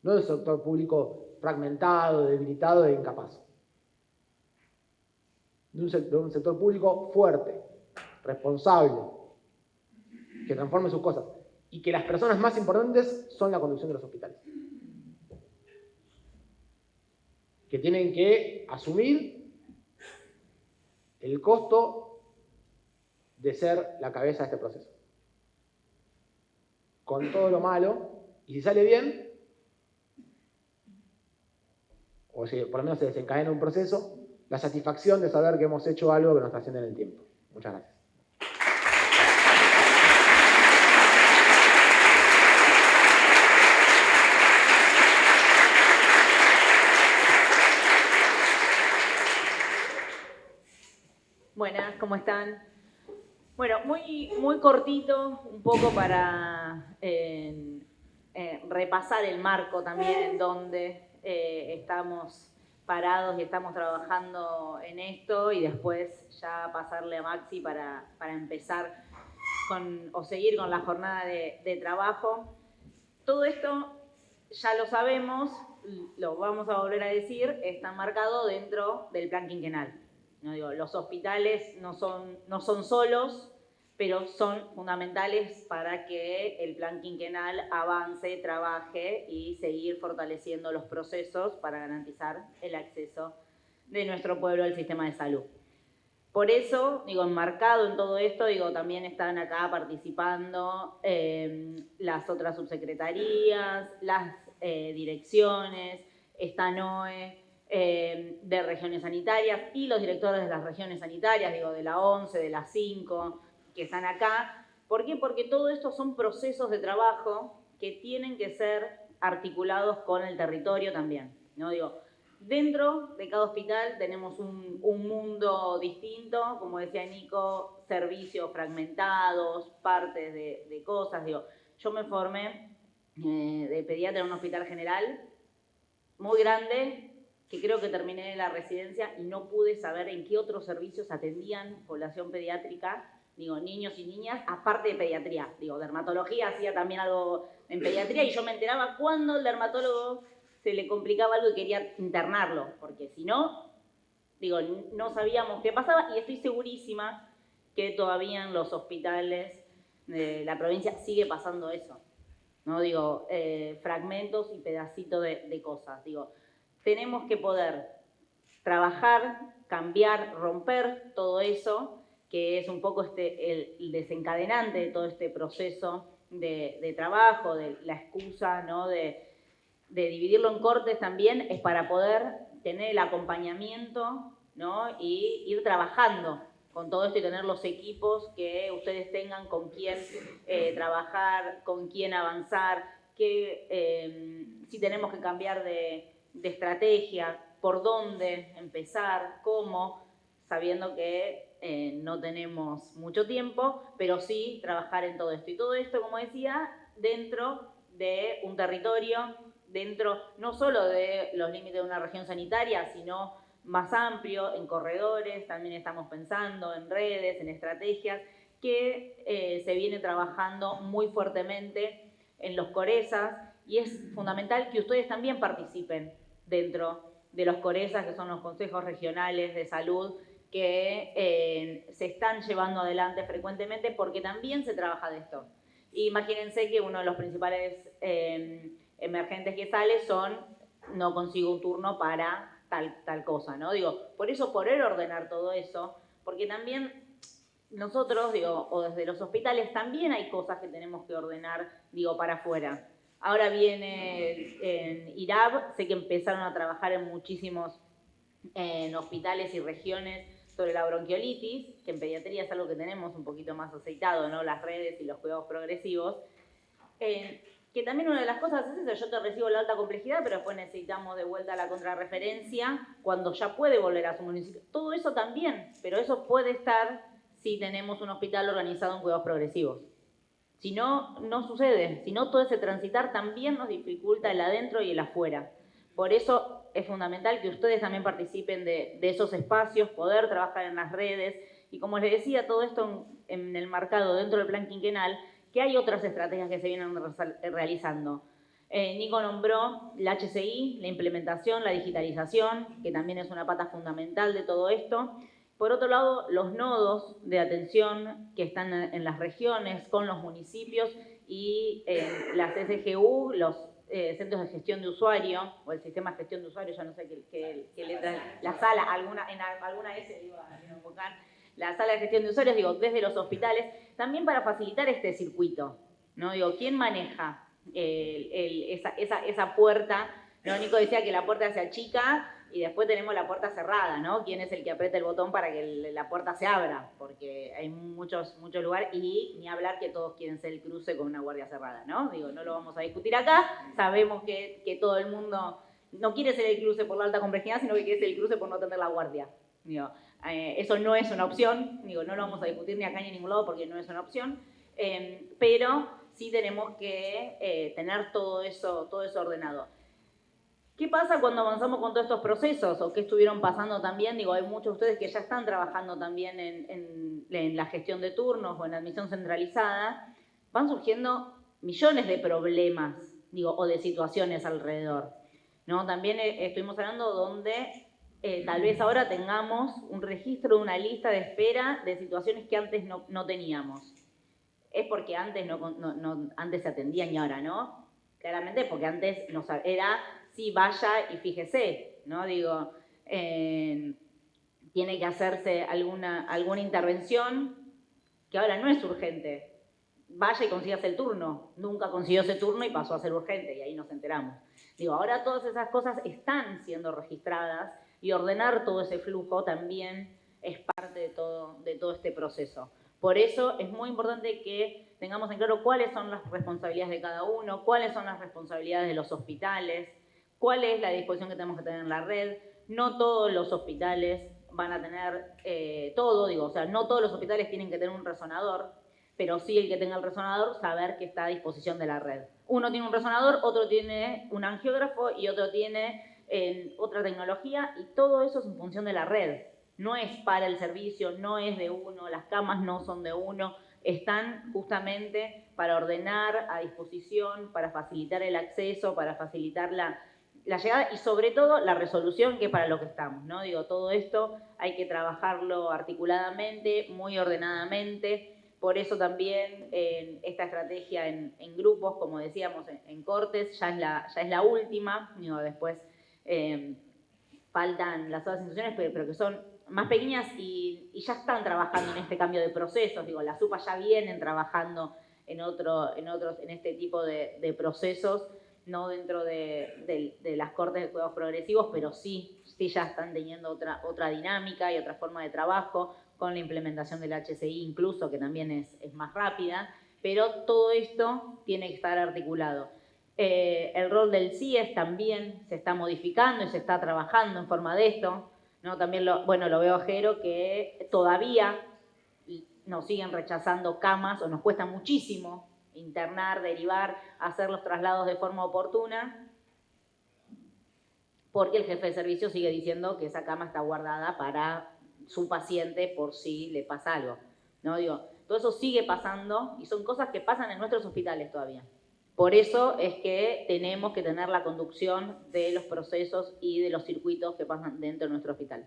no del sector público fragmentado, debilitado e incapaz. De un sector público fuerte, responsable, que transforme sus cosas. Y que las personas más importantes son la conducción de los hospitales. Que tienen que asumir el costo de ser la cabeza de este proceso. Con todo lo malo, y si sale bien, o si por lo menos se desencadena un proceso, la satisfacción de saber que hemos hecho algo que nos trasciende en el tiempo. Muchas gracias. Buenas, ¿cómo están? Bueno, muy cortito, un poco para repasar el marco también en donde estamos parados y estamos trabajando en esto y después ya pasarle a Maxi para empezar o seguir con la jornada de trabajo. Todo esto ya lo sabemos, lo vamos a volver a decir, está marcado dentro del plan quinquenal. No digo, los hospitales no son solos, pero son fundamentales para que el plan quinquenal avance, trabaje y seguir fortaleciendo los procesos para garantizar el acceso de nuestro pueblo al sistema de salud. Por eso, digo, enmarcado en todo esto, digo, también están acá participando las otras subsecretarías, las direcciones, está NOE, de regiones sanitarias y los directores de las regiones sanitarias, digo, de la 11, de la 5, que están acá. ¿Por qué? Porque todo esto son procesos de trabajo que tienen que ser articulados con el territorio también, ¿no? Digo, dentro de cada hospital tenemos un mundo distinto, como decía Nico, servicios fragmentados, partes de cosas. Digo, yo me formé de pediatra en un hospital general muy grande, que creo que terminé la residencia y no pude saber en qué otros servicios atendían población pediátrica, digo, niños y niñas, aparte de pediatría. Digo, dermatología hacía también algo en pediatría y yo me enteraba cuando el dermatólogo se le complicaba algo y quería internarlo, porque si no, digo, no sabíamos qué pasaba y estoy segurísima que todavía en los hospitales de la provincia sigue pasando eso, ¿no? Digo, fragmentos y pedacitos de cosas, digo, tenemos que poder trabajar, cambiar, romper todo eso, que es un poco el desencadenante de todo este proceso de trabajo, de la excusa, ¿no? de dividirlo en cortes también, es para poder tener el acompañamiento, ¿no? Y ir trabajando con todo esto y tener los equipos que ustedes tengan con quién trabajar, con quién avanzar, si tenemos que cambiar de estrategia, por dónde empezar, cómo, sabiendo que no tenemos mucho tiempo, pero sí trabajar en todo esto. Y todo esto, como decía, dentro de un territorio, dentro no solo de los límites de una región sanitaria, sino más amplio, en corredores, también estamos pensando en redes, en estrategias, que se viene trabajando muy fuertemente en los CORESAS, y es fundamental que ustedes también participen dentro de los CORESAS, que son los consejos regionales de salud, que se están llevando adelante frecuentemente porque también se trabaja de esto. Imagínense que uno de los principales emergentes que sale son no consigo un turno para tal cosa, ¿no? Digo, por eso poder ordenar todo eso, porque también nosotros, digo, o desde los hospitales también hay cosas que tenemos que ordenar, digo, para afuera. Ahora viene en IRAB, sé que empezaron a trabajar en muchísimos hospitales y regiones sobre la bronquiolitis, que en pediatría es algo que tenemos un poquito más aceitado, ¿no? Las redes y los cuidados progresivos. Que también una de las cosas es eso, yo te recibo la alta complejidad, pero después necesitamos de vuelta la contrarreferencia cuando ya puede volver a su municipio. Todo eso también, pero eso puede estar si tenemos un hospital organizado en cuidados progresivos. Si no, no sucede. Si no, todo ese transitar también nos dificulta el adentro y el afuera. Por eso es fundamental que ustedes también participen de esos espacios, poder trabajar en las redes. Y como les decía, todo esto en el marcado dentro del plan quinquenal, que hay otras estrategias que se vienen realizando. Nico nombró la HCI, la implementación, la digitalización, que también es una pata fundamental de todo esto. Por otro lado, los nodos de atención que están en las regiones con los municipios y las SGU, los centros de gestión de usuario, o el sistema de gestión de usuario, ya no sé qué letra, la sala, en alguna S iba a invocar, la sala de gestión de usuarios, digo, desde los hospitales, también para facilitar este circuito, ¿no? Digo, ¿quién maneja esa puerta? ¿No? Nico decía que la puerta se achica y después tenemos la puerta cerrada, ¿no? ¿Quién es el que aprieta el botón para que la puerta se abra? Porque hay muchos lugares y ni hablar que todos quieren ser el cruce con una guardia cerrada, ¿no? Digo, no lo vamos a discutir acá, sabemos que todo el mundo no quiere ser el cruce por la alta complejidad, sino que quiere ser el cruce por no tener la guardia. Digo, eso no es una opción, digo, no lo vamos a discutir ni acá ni en ningún lado porque no es una opción, pero sí tenemos que tener todo eso ordenado. ¿Qué pasa cuando avanzamos con todos estos procesos? ¿O qué estuvieron pasando también? Digo, hay muchos de ustedes que ya están trabajando también en la gestión de turnos o en la admisión centralizada. Van surgiendo millones de problemas, digo, o de situaciones alrededor, ¿no? También estuvimos hablando donde tal vez ahora tengamos un registro, una lista de espera de situaciones que antes no teníamos. Es porque antes antes se atendían y ahora no. Claramente porque antes era, sí, vaya y fíjese, ¿no? Digo, tiene que hacerse alguna intervención que ahora no es urgente. Vaya y consígase el turno. Nunca consiguió ese turno y pasó a ser urgente y ahí nos enteramos. Digo, ahora todas esas cosas están siendo registradas y ordenar todo ese flujo también es parte de todo este proceso. Por eso es muy importante que tengamos en claro cuáles son las responsabilidades de cada uno, cuáles son las responsabilidades de los hospitales, cuál es la disposición que tenemos que tener en la red. No todos los hospitales van a tener todo, digo, o sea, no todos los hospitales tienen que tener un resonador, pero sí el que tenga el resonador saber que está a disposición de la red. Uno tiene un resonador, otro tiene un angiógrafo y otro tiene otra tecnología, y todo eso es en función de la red. No es para el servicio, no es de uno, las camas no son de uno, están justamente para ordenar a disposición, para facilitar el acceso, para facilitar la llegada y sobre todo la resolución, que es para lo que estamos, ¿no? Digo, todo esto hay que trabajarlo articuladamente, muy ordenadamente. Por eso también esta estrategia en grupos, como decíamos, en cortes, ya es la última. Digo, después faltan las otras instituciones, pero que son más pequeñas y ya están trabajando en este cambio de procesos. Digo, las UPA ya vienen trabajando en este tipo de procesos, no dentro de las cortes de cuidados progresivos, pero sí ya están teniendo otra dinámica y otra forma de trabajo, con la implementación del HCI incluso, que también es más rápida, pero todo esto tiene que estar articulado. El rol del CIES también se está modificando y se está trabajando en forma de esto, ¿no? También lo veo a Jero, que todavía nos siguen rechazando camas, o nos cuesta muchísimo internar, derivar, hacer los traslados de forma oportuna, porque el jefe de servicio sigue diciendo que esa cama está guardada para su paciente por si le pasa algo, ¿no? Digo, todo eso sigue pasando y son cosas que pasan en nuestros hospitales todavía. Por eso es que tenemos que tener la conducción de los procesos y de los circuitos que pasan dentro de nuestro hospital.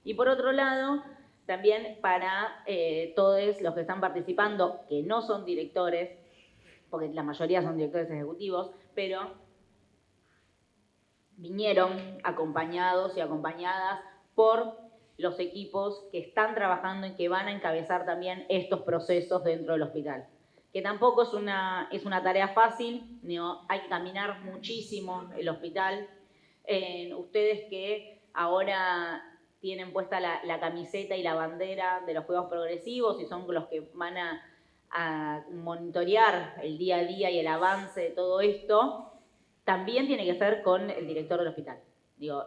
Y por otro lado, también para todos los que están participando, que no son directores, porque la mayoría son directores ejecutivos, pero vinieron acompañados y acompañadas por los equipos que están trabajando y que van a encabezar también estos procesos dentro del hospital. Que tampoco es una tarea fácil, ¿no? Hay que caminar muchísimo el hospital. Ustedes que ahora tienen puesta la camiseta y la bandera de los Juegos Progresivos y son los que van a monitorear el día a día y el avance de todo esto, también tiene que ser con el director del hospital. Digo,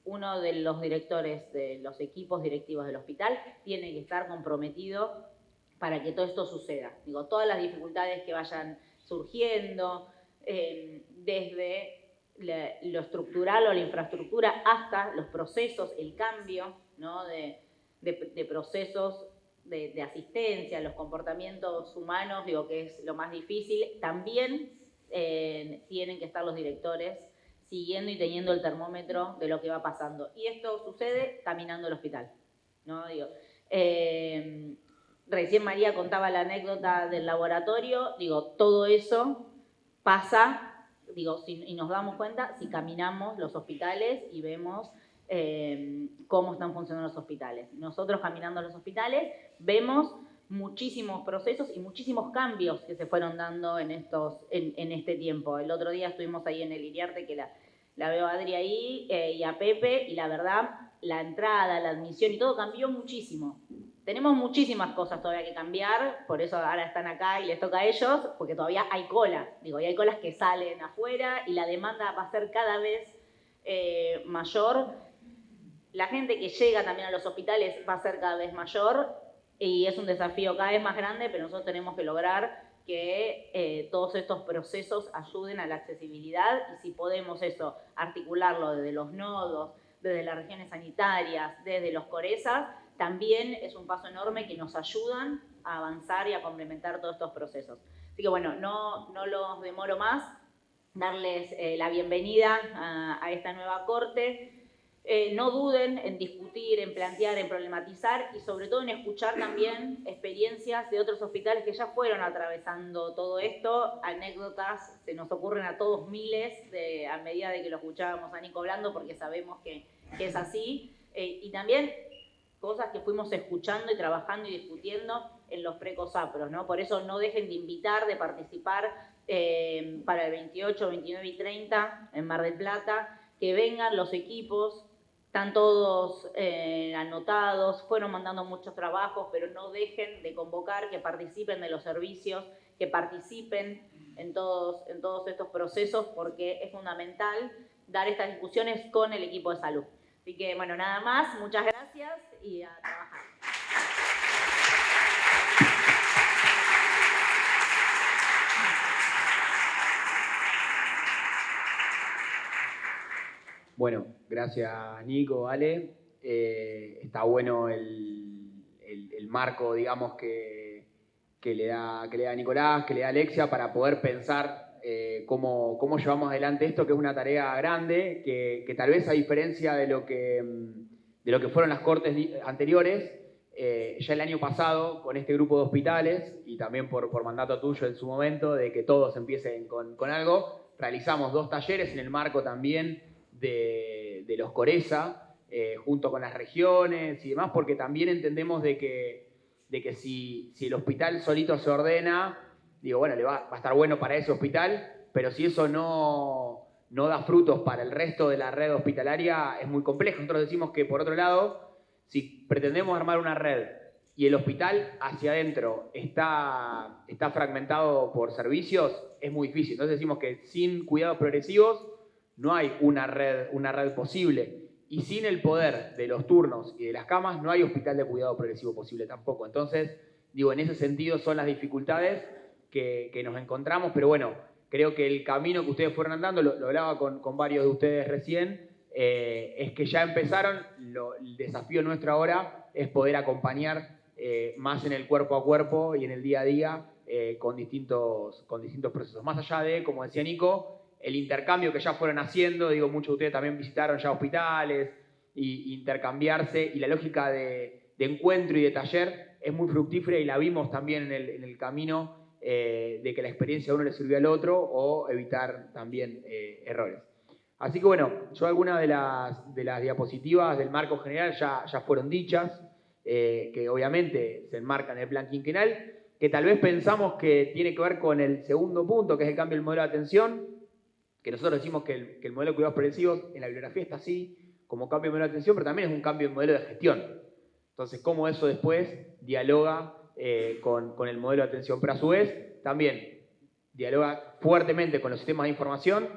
uno de los directores de los equipos directivos del hospital tiene que estar comprometido para que todo esto suceda. Digo, todas las dificultades que vayan surgiendo, desde lo estructural o la infraestructura hasta los procesos, el cambio, ¿no? de procesos de asistencia, los comportamientos humanos, digo que es lo más difícil, también tienen que estar los directores siguiendo y teniendo el termómetro de lo que va pasando. Y esto sucede caminando al hospital, ¿no? Digo, recién María contaba la anécdota del laboratorio, digo, todo eso pasa, digo, y nos damos cuenta si caminamos los hospitales y vemos cómo están funcionando los hospitales. Nosotros caminando los hospitales vemos muchísimos procesos y muchísimos cambios que se fueron dando en este tiempo. El otro día estuvimos ahí en el Iriarte, que la veo a Adri ahí, y a Pepe, y la verdad, la entrada, la admisión y todo cambió muchísimo. Tenemos muchísimas cosas todavía que cambiar, por eso ahora están acá y les toca a ellos, porque todavía hay cola. Digo, y hay colas que salen afuera y la demanda va a ser cada vez mayor. La gente que llega también a los hospitales va a ser cada vez mayor y es un desafío cada vez más grande, pero nosotros tenemos que lograr que todos estos procesos ayuden a la accesibilidad y si podemos eso, articularlo desde los nodos, desde las regiones sanitarias, desde los CORESAs, también es un paso enorme que nos ayudan a avanzar y a complementar todos estos procesos. Así que bueno, no los demoro más, darles la bienvenida a esta nueva corte. No duden en discutir, en plantear, en problematizar y sobre todo en escuchar también experiencias de otros hospitales que ya fueron atravesando todo esto, anécdotas, se nos ocurren a todos miles a medida de que lo escuchábamos a Nico hablando porque sabemos que es así, y también cosas que fuimos escuchando y trabajando y discutiendo en los precosapros, ¿no? Por eso no dejen de invitar, de participar para el 28, 29 y 30 en Mar del Plata, que vengan los equipos. Están todos anotados, fueron mandando muchos trabajos, pero no dejen de convocar, que participen de los servicios, que participen en todos estos procesos, porque es fundamental dar estas discusiones con el equipo de salud. Así que, bueno, nada más, muchas gracias y a trabajar. Bueno, gracias Nico, Ale. Está bueno el marco, digamos, que le da Nicolás, que le da Alexia para poder pensar cómo llevamos adelante esto, que es una tarea grande, que tal vez a diferencia de lo que fueron las cortes anteriores, ya el año pasado, con este grupo de hospitales, y también por mandato tuyo en su momento, de que todos empiecen con algo, realizamos 2 talleres en el marco también de los CORESA, junto con las regiones y demás, porque también entendemos de que si el hospital solito se ordena, digo, bueno, le va a estar bueno para ese hospital, pero si eso no da frutos para el resto de la red hospitalaria, es muy complejo. Nosotros decimos que, por otro lado, si pretendemos armar una red y el hospital hacia adentro está fragmentado por servicios, es muy difícil. Entonces decimos que sin cuidados progresivos no hay una red posible. Y sin el poder de los turnos y de las camas, no hay hospital de cuidado progresivo posible tampoco. Entonces, digo, en ese sentido son las dificultades que nos encontramos, pero bueno, creo que el camino que ustedes fueron andando, lo hablaba con varios de ustedes recién, es que ya empezaron, el desafío nuestro ahora es poder acompañar más en el cuerpo a cuerpo y en el día a día con distintos procesos. Más allá de, como decía Nico, el intercambio que ya fueron haciendo, digo, muchos de ustedes también visitaron ya hospitales, y intercambiarse, y la lógica de encuentro y de taller es muy fructífera y la vimos también en el camino de que la experiencia a uno le sirvió al otro o evitar también errores. Así que bueno, yo algunas de las diapositivas del marco general ya fueron dichas, que obviamente se enmarcan en el plan quinquenal, que tal vez pensamos que tiene que ver con el segundo punto, que es el cambio del modelo de atención, que nosotros decimos que el modelo de cuidados progresivos en la bibliografía está así, como cambio de modelo de atención, pero también es un cambio de modelo de gestión. Entonces, cómo eso después dialoga con el modelo de atención, pero a su vez también dialoga fuertemente con los sistemas de información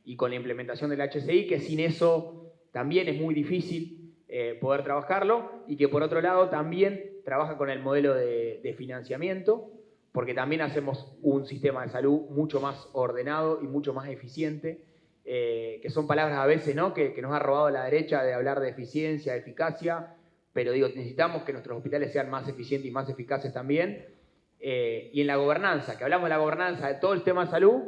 y con la implementación del HCI, que sin eso también es muy difícil poder trabajarlo, y que por otro lado también trabaja con el modelo de financiamiento, porque también hacemos un sistema de salud mucho más ordenado y mucho más eficiente, que son palabras a veces, ¿no?, que nos ha robado la derecha de hablar de eficiencia, eficacia, pero digo, necesitamos que nuestros hospitales sean más eficientes y más eficaces también. Y en la gobernanza, que hablamos de la gobernanza de todo el tema de salud,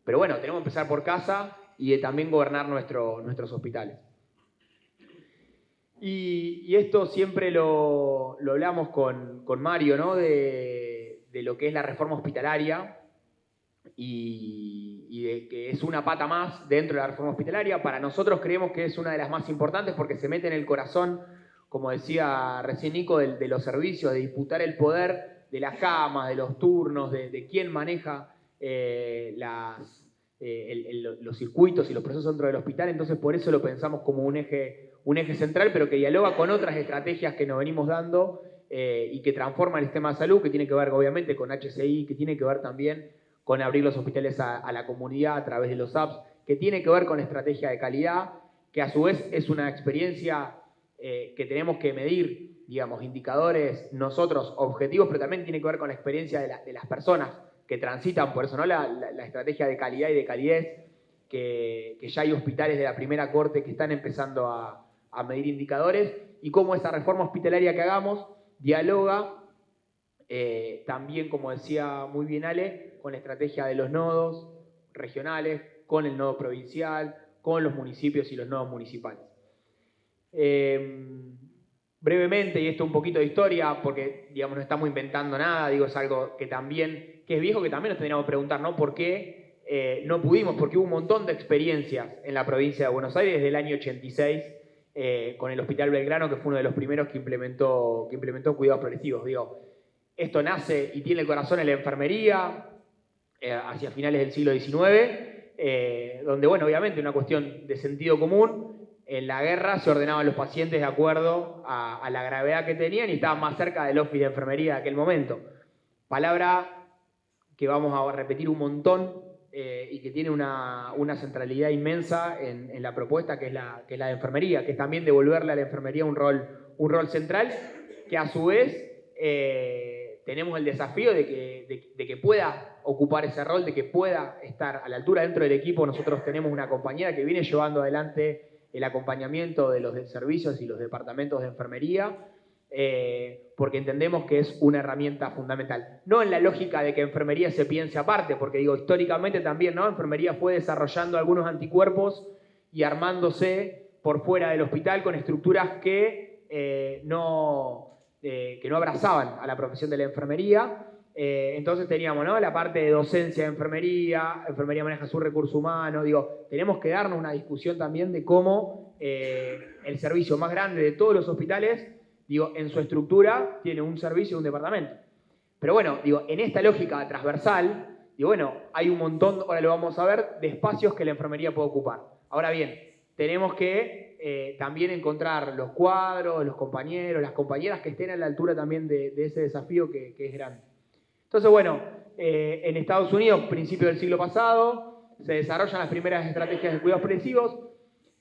pero bueno, tenemos que empezar por casa y de también gobernar nuestros hospitales. Y esto siempre lo hablamos con Mario, ¿no?, de lo que es la reforma hospitalaria y de que es una pata más dentro de la reforma hospitalaria. Para nosotros creemos que es una de las más importantes porque se mete en el corazón, como decía recién Nico, de los servicios, de disputar el poder de las camas, de los turnos, de quién maneja los circuitos y los procesos dentro del hospital. Entonces por eso lo pensamos como un eje central, pero que dialoga con otras estrategias que nos venimos dando y que transforma el sistema de salud, que tiene que ver obviamente con HCI, que tiene que ver también con abrir los hospitales a la comunidad a través de los apps, que tiene que ver con estrategia de calidad, que a su vez es una experiencia que tenemos que medir, digamos, indicadores nosotros, objetivos, pero también tiene que ver con la experiencia de las personas que transitan por eso, ¿no? La estrategia de calidad y de calidez, que ya hay hospitales de la primera corte que están empezando a medir indicadores, y cómo esa reforma hospitalaria que hagamos dialoga también, como decía muy bien Ale, con la estrategia de los nodos regionales, con el nodo provincial, con los municipios y los nodos municipales. Brevemente, y esto un poquito de historia, porque digamos no estamos inventando nada, digo, es algo que también, que es viejo, que también nos tendríamos que preguntar, ¿no? ¿Por qué no pudimos? Porque hubo un montón de experiencias en la provincia de Buenos Aires desde el año 86, con el Hospital Belgrano, que fue uno de los primeros que implementó cuidados progresivos. Digo, esto nace y tiene el corazón en la enfermería, hacia finales del siglo XIX, donde, bueno, obviamente una cuestión de sentido común. En la guerra se ordenaban los pacientes de acuerdo a la gravedad que tenían y estaban más cerca del office de enfermería de aquel momento. Palabra que vamos a repetir un montón y que tiene una centralidad inmensa en la propuesta, que es la de enfermería, que es también devolverle a la enfermería un rol central, que a su vez tenemos el desafío de que pueda ocupar ese rol, de que pueda estar a la altura dentro del equipo. Nosotros tenemos una compañera que viene llevando adelante el acompañamiento de los servicios y los departamentos de enfermería, porque entendemos que es una herramienta fundamental. No en la lógica de que enfermería se piense aparte, porque digo, históricamente también, ¿no? Enfermería fue desarrollando algunos anticuerpos y armándose por fuera del hospital con estructuras que no abrazaban a la profesión de la enfermería. Entonces teníamos, ¿no?, la parte de docencia de enfermería maneja su recurso humano. Digo, tenemos que darnos una discusión también de cómo el servicio más grande de todos los hospitales, digo, en su estructura tiene un servicio y un departamento. Pero bueno, digo, en esta lógica transversal, digo, bueno, hay un montón, ahora lo vamos a ver, de espacios que la enfermería puede ocupar. Ahora bien, tenemos que también encontrar los cuadros, los compañeros, las compañeras que estén a la altura también de ese desafío que es grande. Entonces, bueno, en Estados Unidos, principio del siglo pasado, se desarrollan las primeras estrategias de cuidados progresivos,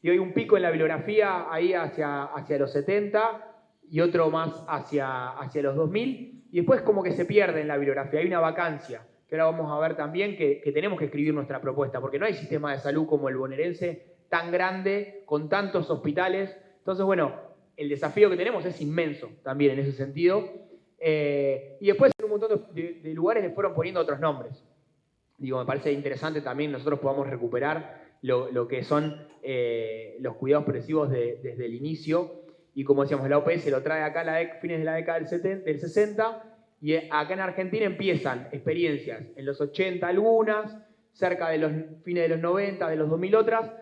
y hay un pico en la bibliografía ahí hacia los 70 y otro más hacia los 2000, y después como que se pierde en la bibliografía, hay una vacancia, que ahora vamos a ver también que tenemos que escribir nuestra propuesta, porque no hay sistema de salud como el bonaerense tan grande, con tantos hospitales. Entonces, bueno, el desafío que tenemos es inmenso también en ese sentido. Y después en un montón de lugares le fueron poniendo otros nombres. Digo, me parece interesante también nosotros podamos recuperar lo que son los cuidados progresivos desde el inicio. Y como decíamos, la OPS lo trae acá fines de la década del 60, Y acá en Argentina empiezan experiencias en los 80 algunas, cerca de los fines de los 90, de los 2000 otras,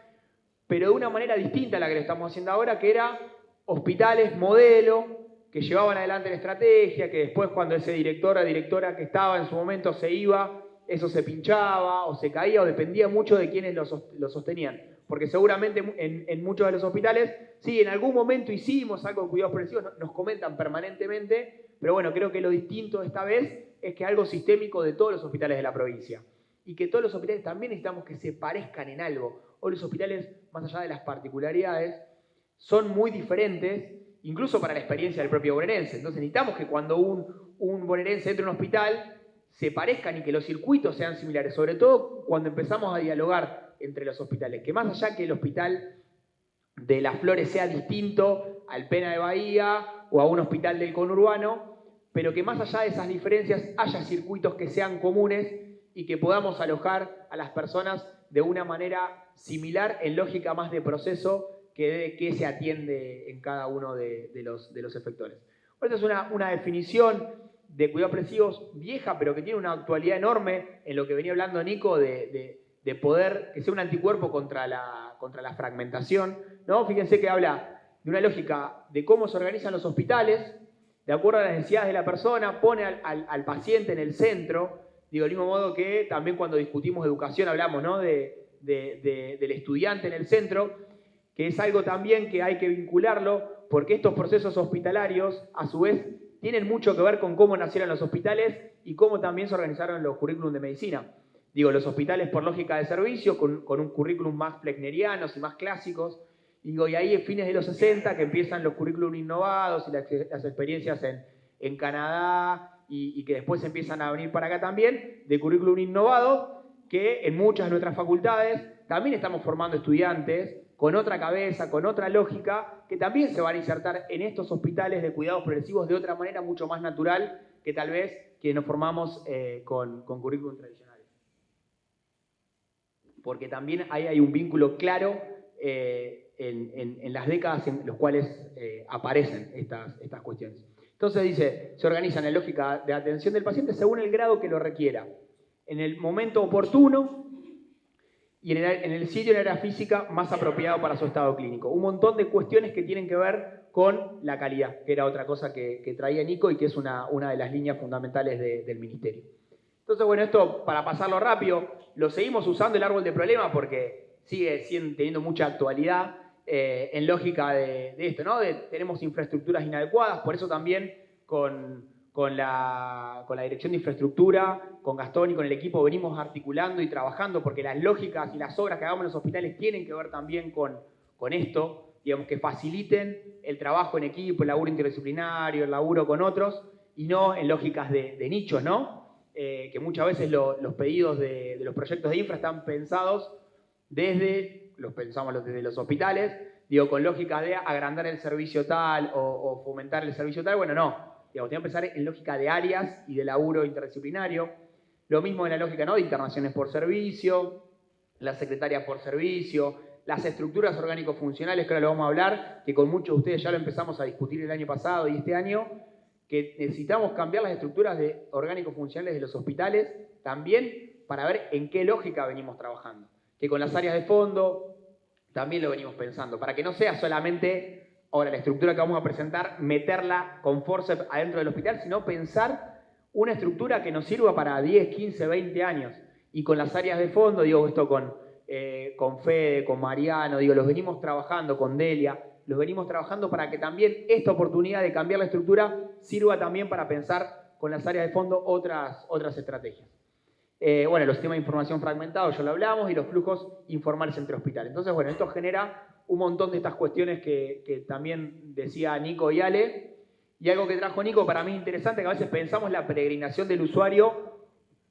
pero de una manera distinta a la que lo estamos haciendo ahora, que era hospitales modelo, que llevaban adelante la estrategia, que después cuando ese director o directora que estaba en su momento se iba, eso se pinchaba o se caía o dependía mucho de quienes lo sostenían. Porque seguramente en muchos de los hospitales, sí, en algún momento hicimos algo de cuidados progresivos, nos comentan permanentemente, pero bueno, creo que lo distinto esta vez es que algo sistémico de todos los hospitales de la provincia. Y que todos los hospitales también necesitamos que se parezcan en algo. Hoy los hospitales, más allá de las particularidades, son muy diferentes, incluso para la experiencia del propio bonaerense. Entonces necesitamos que cuando un bonaerense entre a un hospital se parezcan y que los circuitos sean similares, sobre todo cuando empezamos a dialogar entre los hospitales, que más allá que el hospital de Las Flores sea distinto al Pena de Bahía o a un hospital del conurbano, pero que más allá de esas diferencias haya circuitos que sean comunes y que podamos alojar a las personas de una manera similar en lógica más de proceso que de qué se atiende en cada uno de los efectores. Esta es una definición de cuidados progresivos vieja, pero que tiene una actualidad enorme en lo que venía hablando Nico de poder que sea un anticuerpo contra la fragmentación, ¿no? Fíjense que habla de una lógica de cómo se organizan los hospitales, de acuerdo a las necesidades de la persona, pone al paciente en el centro. Digo, del mismo modo que también cuando discutimos educación hablamos, ¿no? del estudiante en el centro, que es algo también que hay que vincularlo, porque estos procesos hospitalarios, a su vez, tienen mucho que ver con cómo nacieron los hospitales y cómo también se organizaron los currículums de medicina. Digo, los hospitales por lógica de servicio, con un currículum más flecknerianos y más clásicos. Digo, y ahí en fines de los 60 que empiezan los currículums innovados y las experiencias en Canadá y que después empiezan a venir para acá también, de currículum innovado, que en muchas de nuestras facultades también estamos formando estudiantes con otra cabeza, con otra lógica, que también se van a insertar en estos hospitales de cuidados progresivos de otra manera mucho más natural que tal vez que nos formamos con currículum tradicionales. Porque también ahí hay un vínculo claro en las décadas en las cuales aparecen estas cuestiones. Entonces dice, se organizan en lógica de atención del paciente según el grado que lo requiera, en el momento oportuno y en el sitio en área física más apropiado para su estado clínico. Un montón de cuestiones que tienen que ver con la calidad, que era otra cosa que traía Nico y que es una de las líneas fundamentales del Ministerio. Entonces, bueno, esto para pasarlo rápido, lo seguimos usando el árbol de problema porque sigue teniendo mucha actualidad en lógica de esto, ¿no? Tenemos infraestructuras inadecuadas, por eso también con la Dirección de Infraestructura, con Gastón y con el equipo venimos articulando y trabajando porque las lógicas y las obras que hagamos en los hospitales tienen que ver también con esto, digamos, que faciliten el trabajo en equipo, el laburo interdisciplinario, el laburo con otros, y no en lógicas de nichos, ¿no? Que muchas veces los pedidos de los proyectos de infra están pensados desde los hospitales, digo, con lógicas de agrandar el servicio tal o fomentar el servicio tal, bueno, no. Digamos, tenemos que pensar en lógica de áreas y de laburo interdisciplinario. Lo mismo en la lógica, ¿no?, de internaciones por servicio, las secretarias por servicio, las estructuras orgánico-funcionales, que ahora lo vamos a hablar, que con muchos de ustedes ya lo empezamos a discutir el año pasado y este año, que necesitamos cambiar las estructuras orgánico-funcionales de los hospitales también para ver en qué lógica venimos trabajando. Que con las áreas de fondo también lo venimos pensando, para que no sea solamente... Ahora, la estructura que vamos a presentar, meterla con forceps adentro del hospital, sino pensar una estructura que nos sirva para 10, 15, 20 años. Y con las áreas de fondo, digo esto con Fede, con Mariano, digo, los venimos trabajando, con Delia, los venimos trabajando para que también esta oportunidad de cambiar la estructura sirva también para pensar con las áreas de fondo otras estrategias. Bueno, los sistemas de información fragmentados ya lo hablamos y los flujos informales entre hospitales. Entonces, bueno, esto genera un montón de estas cuestiones que también decía Nico y Ale. Y algo que trajo Nico para mí es interesante, que a veces pensamos la peregrinación del usuario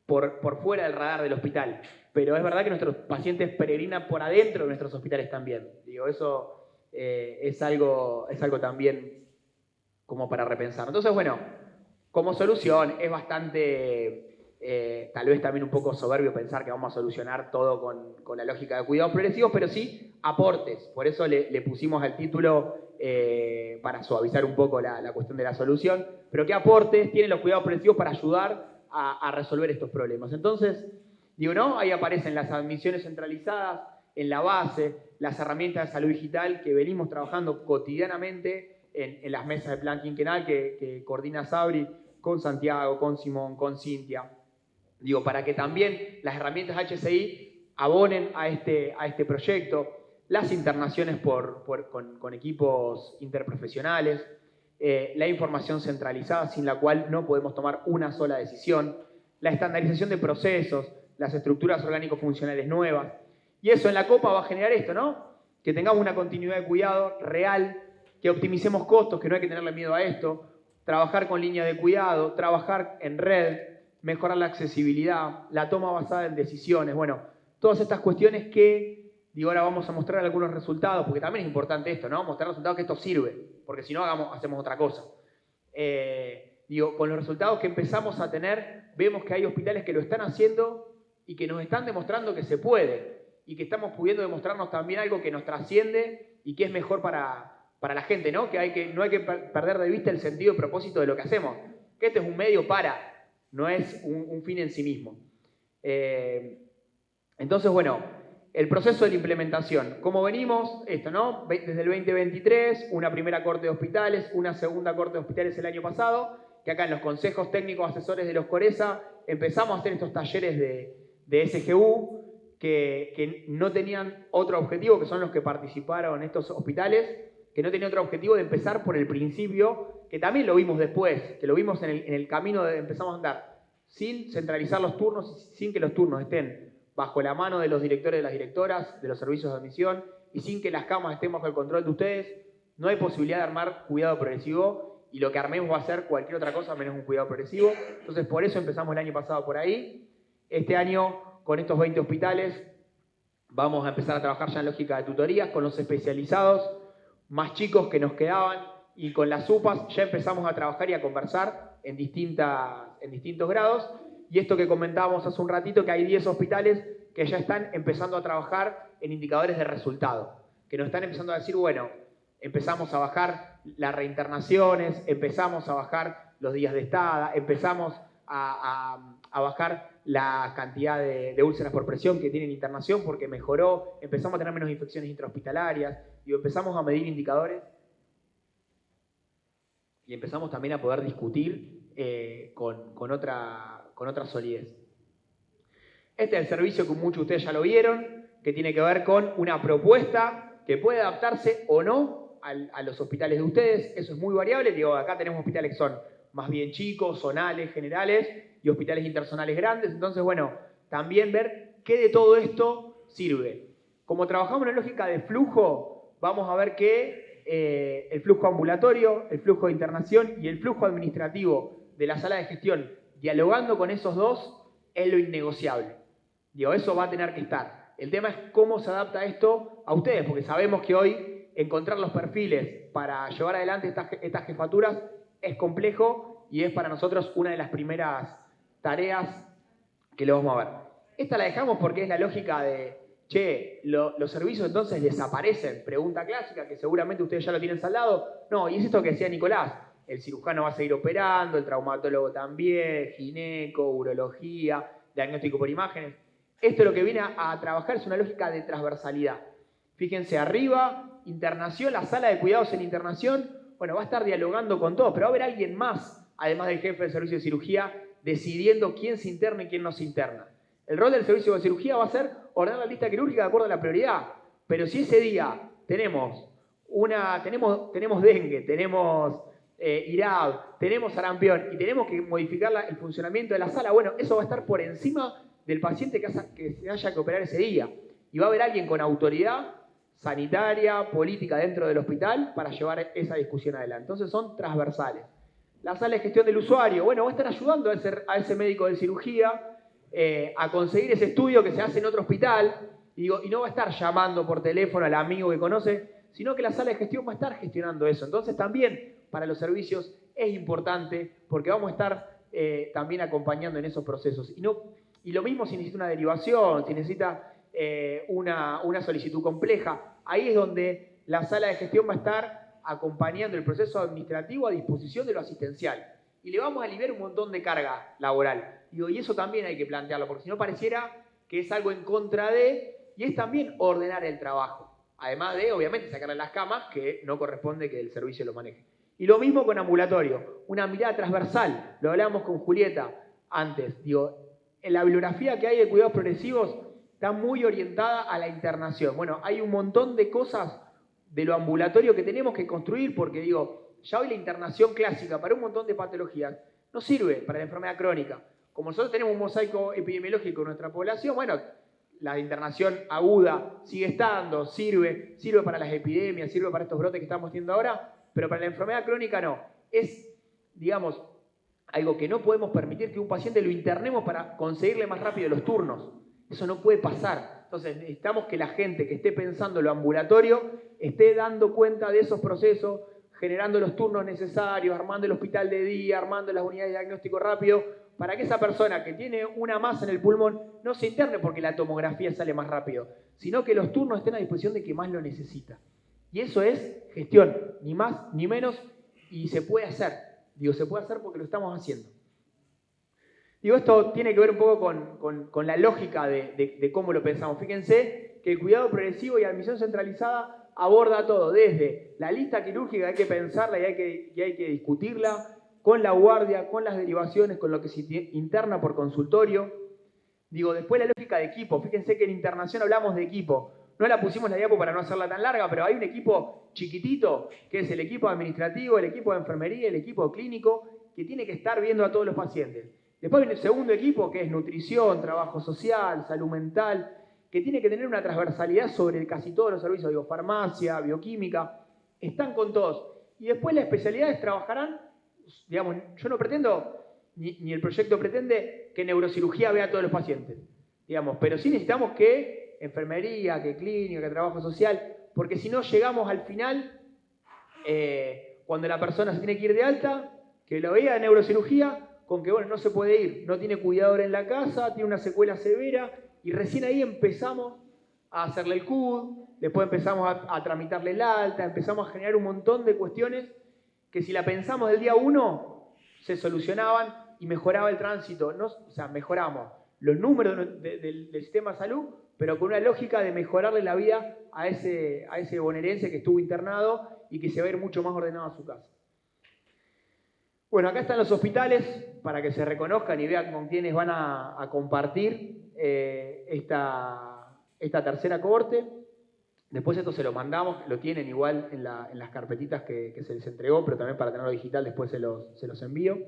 por fuera del radar del hospital. Pero es verdad que nuestros pacientes peregrinan por adentro de nuestros hospitales también. Digo, eso es algo también como para repensar. Entonces, bueno, como solución es bastante Tal vez también un poco soberbio pensar que vamos a solucionar todo con la lógica de cuidados progresivos, pero sí aportes. Por eso le pusimos al título para suavizar un poco la cuestión de la solución. Pero ¿qué aportes tienen los cuidados progresivos para ayudar a resolver estos problemas? Entonces, digo, ¿no? Ahí aparecen las admisiones centralizadas en la base, las herramientas de salud digital que venimos trabajando cotidianamente en las mesas de plan quinquenal que coordina Sabri con Santiago, con Simón, con Cintia. Digo, para que también las herramientas HCI abonen a este proyecto, las internaciones con equipos interprofesionales, la información centralizada sin la cual no podemos tomar una sola decisión, la estandarización de procesos, las estructuras orgánico-funcionales nuevas. Y eso en la Copa va a generar esto, ¿no? Que tengamos una continuidad de cuidado real, que optimicemos costos, que no hay que tenerle miedo a esto, trabajar con línea de cuidado, trabajar en red, mejorar la accesibilidad, la toma basada en decisiones, bueno, todas estas cuestiones que, digo, ahora vamos a mostrar algunos resultados, porque también es importante esto, ¿no? Mostrar resultados que esto sirve, porque si no hacemos otra cosa. Digo, con los resultados que empezamos a tener, vemos que hay hospitales que lo están haciendo y que nos están demostrando que se puede, y que estamos pudiendo demostrarnos también algo que nos trasciende y que es mejor para la gente, ¿no? No hay que perder de vista el sentido y propósito de lo que hacemos, que este es un medio no es un fin en sí mismo. Entonces, bueno, el proceso de la implementación. ¿Cómo venimos? Esto, ¿no? Desde el 2023, una primera corte de hospitales, una segunda corte de hospitales el año pasado, que acá en los consejos técnicos asesores de los CORESA empezamos a hacer estos talleres de SGU que no tenían otro objetivo, que son los que participaron en estos hospitales, que no tenía otro objetivo de empezar por el principio, que también lo vimos después, que lo vimos en el camino de empezamos a andar, sin centralizar los turnos, sin que los turnos estén bajo la mano de los directores y de las directoras, de los servicios de admisión, y sin que las camas estén bajo el control de ustedes, no hay posibilidad de armar cuidado progresivo, y lo que armemos va a ser cualquier otra cosa menos un cuidado progresivo. Entonces, por eso empezamos el año pasado por ahí. Este año, con estos 20 hospitales, vamos a empezar a trabajar ya en lógica de tutorías, con los especializados más chicos que nos quedaban, y con las UPAs ya empezamos a trabajar y a conversar en distintos grados. Y esto que comentábamos hace un ratito, que hay 10 hospitales que ya están empezando a trabajar en indicadores de resultado, que nos están empezando a decir, bueno, empezamos a bajar las reinternaciones, empezamos a bajar los días de estada, empezamos a bajar la cantidad de úlceras por presión que tienen internación porque mejoró, empezamos a tener menos infecciones intrahospitalarias y empezamos a medir indicadores y empezamos también a poder discutir con otra solidez. Este es el servicio que muchos de ustedes ya lo vieron, que tiene que ver con una propuesta que puede adaptarse o no a los hospitales de ustedes. Eso es muy variable. Digo, acá tenemos hospitales que son más bien chicos, zonales, generales, y hospitales interzonales grandes. Entonces, bueno, también ver qué de todo esto sirve. Como trabajamos en la lógica de flujo, vamos a ver que el flujo ambulatorio, el flujo de internación y el flujo administrativo de la sala de gestión, dialogando con esos dos, es lo innegociable. Digo, eso va a tener que estar. El tema es cómo se adapta esto a ustedes, porque sabemos que hoy encontrar los perfiles para llevar adelante estas jefaturas es complejo y es para nosotros una de las primeras tareas que lo vamos a ver. Esta la dejamos porque es la lógica de, che, los servicios entonces desaparecen, pregunta clásica que seguramente ustedes ya lo tienen saldado. No, y es esto que decía Nicolás, el cirujano va a seguir operando, el traumatólogo también, gineco, urología, diagnóstico por imágenes. Esto lo que viene a trabajar es una lógica de transversalidad. Fíjense, arriba, internación, la sala de cuidados en internación, bueno, va a estar dialogando con todos, pero va a haber alguien más, además del jefe del servicio de cirugía, decidiendo quién se interna y quién no se interna. El rol del servicio de cirugía va a ser ordenar la lista quirúrgica de acuerdo a la prioridad. Pero si ese día tenemos dengue, tenemos IRAB, tenemos sarampión y tenemos que modificar el funcionamiento de la sala, bueno, eso va a estar por encima del paciente que se haya que operar ese día. Y va a haber alguien con autoridad sanitaria, política dentro del hospital para llevar esa discusión adelante. Entonces son transversales. La sala de gestión del usuario, bueno, va a estar ayudando a ese médico de cirugía a conseguir ese estudio que se hace en otro hospital y no va a estar llamando por teléfono al amigo que conoce, sino que la sala de gestión va a estar gestionando eso. Entonces también para los servicios es importante porque vamos a estar también acompañando en esos procesos. Y lo mismo si necesita una derivación, si necesita una solicitud compleja. Ahí es donde la sala de gestión va a estar acompañando el proceso administrativo a disposición de lo asistencial. Y le vamos a aliviar un montón de carga laboral. Y eso también hay que plantearlo, porque si no pareciera que es algo en contra de, y es también ordenar el trabajo. Además de, obviamente, sacarle las camas, que no corresponde que el servicio lo maneje. Y lo mismo con ambulatorio, una mirada transversal. Lo hablábamos con Julieta antes. En la bibliografía que hay de cuidados progresivos está muy orientada a la internación. Bueno, hay un montón de cosas de lo ambulatorio que tenemos que construir, porque ya hoy la internación clásica para un montón de patologías no sirve para la enfermedad crónica. Como nosotros tenemos un mosaico epidemiológico en nuestra población, bueno, la internación aguda sigue estando, sirve para las epidemias, sirve para estos brotes que estamos teniendo ahora, pero para la enfermedad crónica no. Es, algo que no podemos permitir que un paciente lo internemos para conseguirle más rápido los turnos. Eso no puede pasar. Entonces necesitamos que la gente que esté pensando lo ambulatorio esté dando cuenta de esos procesos, generando los turnos necesarios, armando el hospital de día, armando las unidades de diagnóstico rápido, para que esa persona que tiene una masa en el pulmón no se interne porque la tomografía sale más rápido, sino que los turnos estén a disposición de quien más lo necesita. Y eso es gestión, ni más ni menos, y se puede hacer. Se puede hacer porque lo estamos haciendo. Esto tiene que ver un poco con la lógica de cómo lo pensamos. Fíjense que el cuidado progresivo y admisión centralizada aborda todo, desde la lista quirúrgica, hay que pensarla y hay que discutirla, con la guardia, con las derivaciones, con lo que se interna por consultorio. Después la lógica de equipo. Fíjense que en internación hablamos de equipo. No la pusimos la diapo para no hacerla tan larga, pero hay un equipo chiquitito, que es el equipo administrativo, el equipo de enfermería, el equipo clínico, que tiene que estar viendo a todos los pacientes. Después viene el segundo equipo, que es nutrición, trabajo social, salud mental, que tiene que tener una transversalidad sobre casi todos los servicios, farmacia, bioquímica, están con todos. Y después las especialidades trabajarán, yo no pretendo, ni el proyecto pretende, que neurocirugía vea a todos los pacientes, pero sí necesitamos que enfermería, que clínica, que trabajo social, porque si no llegamos al final, cuando la persona se tiene que ir de alta, que lo vea neurocirugía, con que no se puede ir, no tiene cuidador en la casa, tiene una secuela severa, y recién ahí empezamos a hacerle el CUD, después empezamos a tramitarle el alta, empezamos a generar un montón de cuestiones que si la pensamos del día 1, se solucionaban y mejoraba el tránsito. Mejoramos los números del sistema de salud, pero con una lógica de mejorarle la vida a ese bonaerense que estuvo internado y que se va a ir mucho más ordenado a su casa. Bueno, acá están los hospitales para que se reconozcan y vean con quiénes van a compartir esta tercera cohorte. Después esto se lo mandamos, lo tienen igual en las carpetitas que se les entregó, pero también para tenerlo digital después se los envío.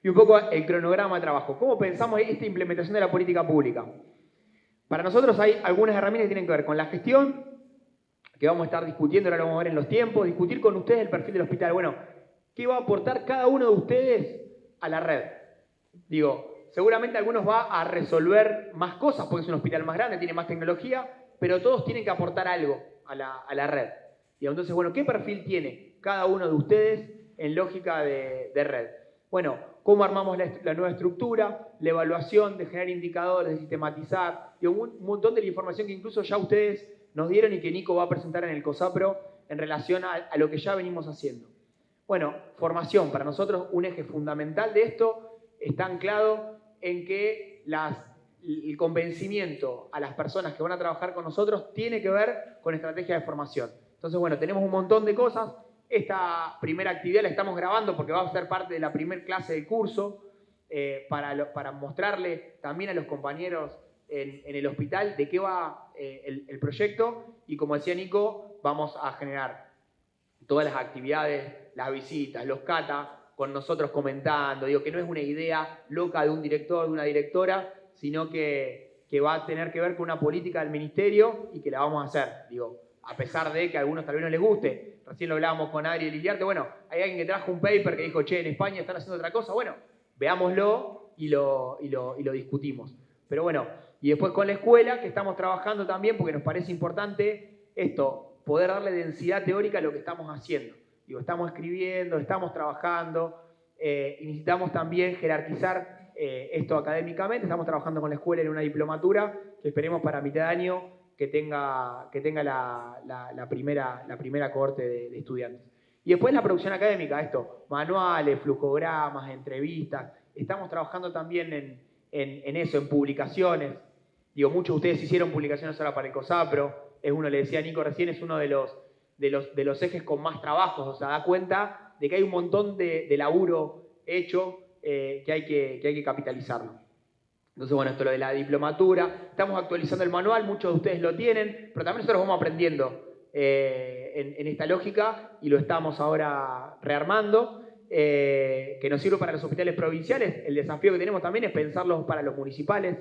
Y un poco el cronograma de trabajo. ¿Cómo pensamos esta implementación de la política pública? Para nosotros hay algunas herramientas que tienen que ver con la gestión, que vamos a estar discutiendo, ahora lo vamos a ver en los tiempos, discutir con ustedes el perfil del hospital. Bueno, ¿qué va a aportar cada uno de ustedes a la red? Seguramente algunos va a resolver más cosas, porque es un hospital más grande, tiene más tecnología, pero todos tienen que aportar algo a la red. Entonces, ¿qué perfil tiene cada uno de ustedes en lógica de red? Bueno, ¿cómo armamos la nueva estructura? La evaluación, de generar indicadores, de sistematizar, un montón de la información que incluso ya ustedes nos dieron y que Nico va a presentar en el COSAPRO en relación a lo que ya venimos haciendo. Bueno, formación. Para nosotros un eje fundamental de esto está anclado en que el convencimiento a las personas que van a trabajar con nosotros tiene que ver con estrategia de formación. Entonces, tenemos un montón de cosas. Esta primera actividad la estamos grabando porque va a ser parte de la primera clase del curso para mostrarle también a los compañeros en el hospital de qué va el proyecto. Y como decía Nico, vamos a generar todas las actividades, las visitas, los cata, con nosotros comentando. Que no es una idea loca de un director, de una directora, sino que va a tener que ver con una política del ministerio y que la vamos a hacer. A pesar de que a algunos tal vez no les guste. Recién lo hablábamos con Adri Liliarte. Hay alguien que trajo un paper que dijo, en España están haciendo otra cosa. Veámoslo y lo discutimos. Pero y después con la escuela, que estamos trabajando también, porque nos parece importante esto, poder darle densidad teórica a lo que estamos haciendo. Estamos escribiendo, estamos trabajando, y necesitamos también jerarquizar esto académicamente. Estamos trabajando con la escuela en una diplomatura que esperemos para mitad de año que tenga la primera cohorte de estudiantes. Y después la producción académica, esto, manuales, flujogramas, entrevistas. Estamos trabajando también en eso, en publicaciones. Digo, muchos de ustedes hicieron publicaciones ahora para el COSAPRO. Es uno, le decía a Nico recién, es uno de los ejes con más trabajos. O sea, da cuenta de que hay un montón de laburo hecho que hay que capitalizarlo. Entonces, bueno, esto es lo de la diplomatura. Estamos actualizando el manual, muchos de ustedes lo tienen, pero también nosotros vamos aprendiendo en esta lógica y lo estamos ahora rearmando, que nos sirve para los hospitales provinciales. El desafío que tenemos también es pensarlos para los municipales,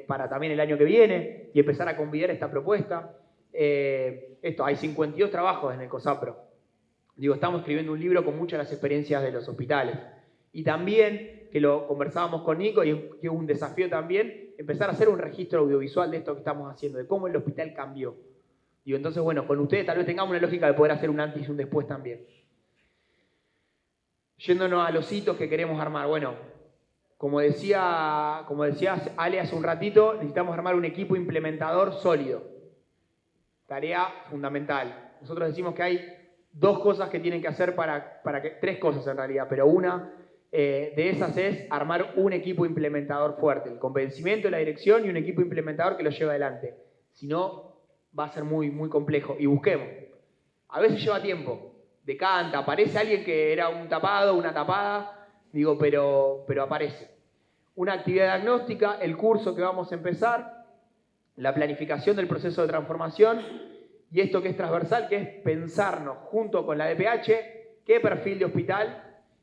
para también el año que viene y empezar a convidar esta propuesta. Hay 52 trabajos en el COSAPRO. Digo, estamos escribiendo un libro con muchas de las experiencias de los hospitales. Y también, que lo conversábamos con Nico, y que es un desafío también, empezar a hacer un registro audiovisual de esto que estamos haciendo, de cómo el hospital cambió. Digo, entonces, bueno, con ustedes tal vez tengamos una lógica de poder hacer un antes y un después también. Yéndonos a los hitos que queremos armar. Bueno, como decía Ale hace un ratito, necesitamos armar un equipo implementador sólido. Tarea fundamental. Nosotros decimos que hay dos cosas que tienen que hacer tres cosas en realidad, pero una de esas es armar un equipo implementador fuerte, el convencimiento de la dirección y un equipo implementador que lo lleve adelante. Si no, va a ser muy, muy complejo. Y busquemos. A veces lleva tiempo, decanta, aparece alguien que era un tapado, una tapada, digo, pero aparece. Una actividad diagnóstica, el curso que vamos a empezar, la planificación del proceso de transformación y esto que es transversal, que es pensarnos junto con la DPH qué perfil de hospital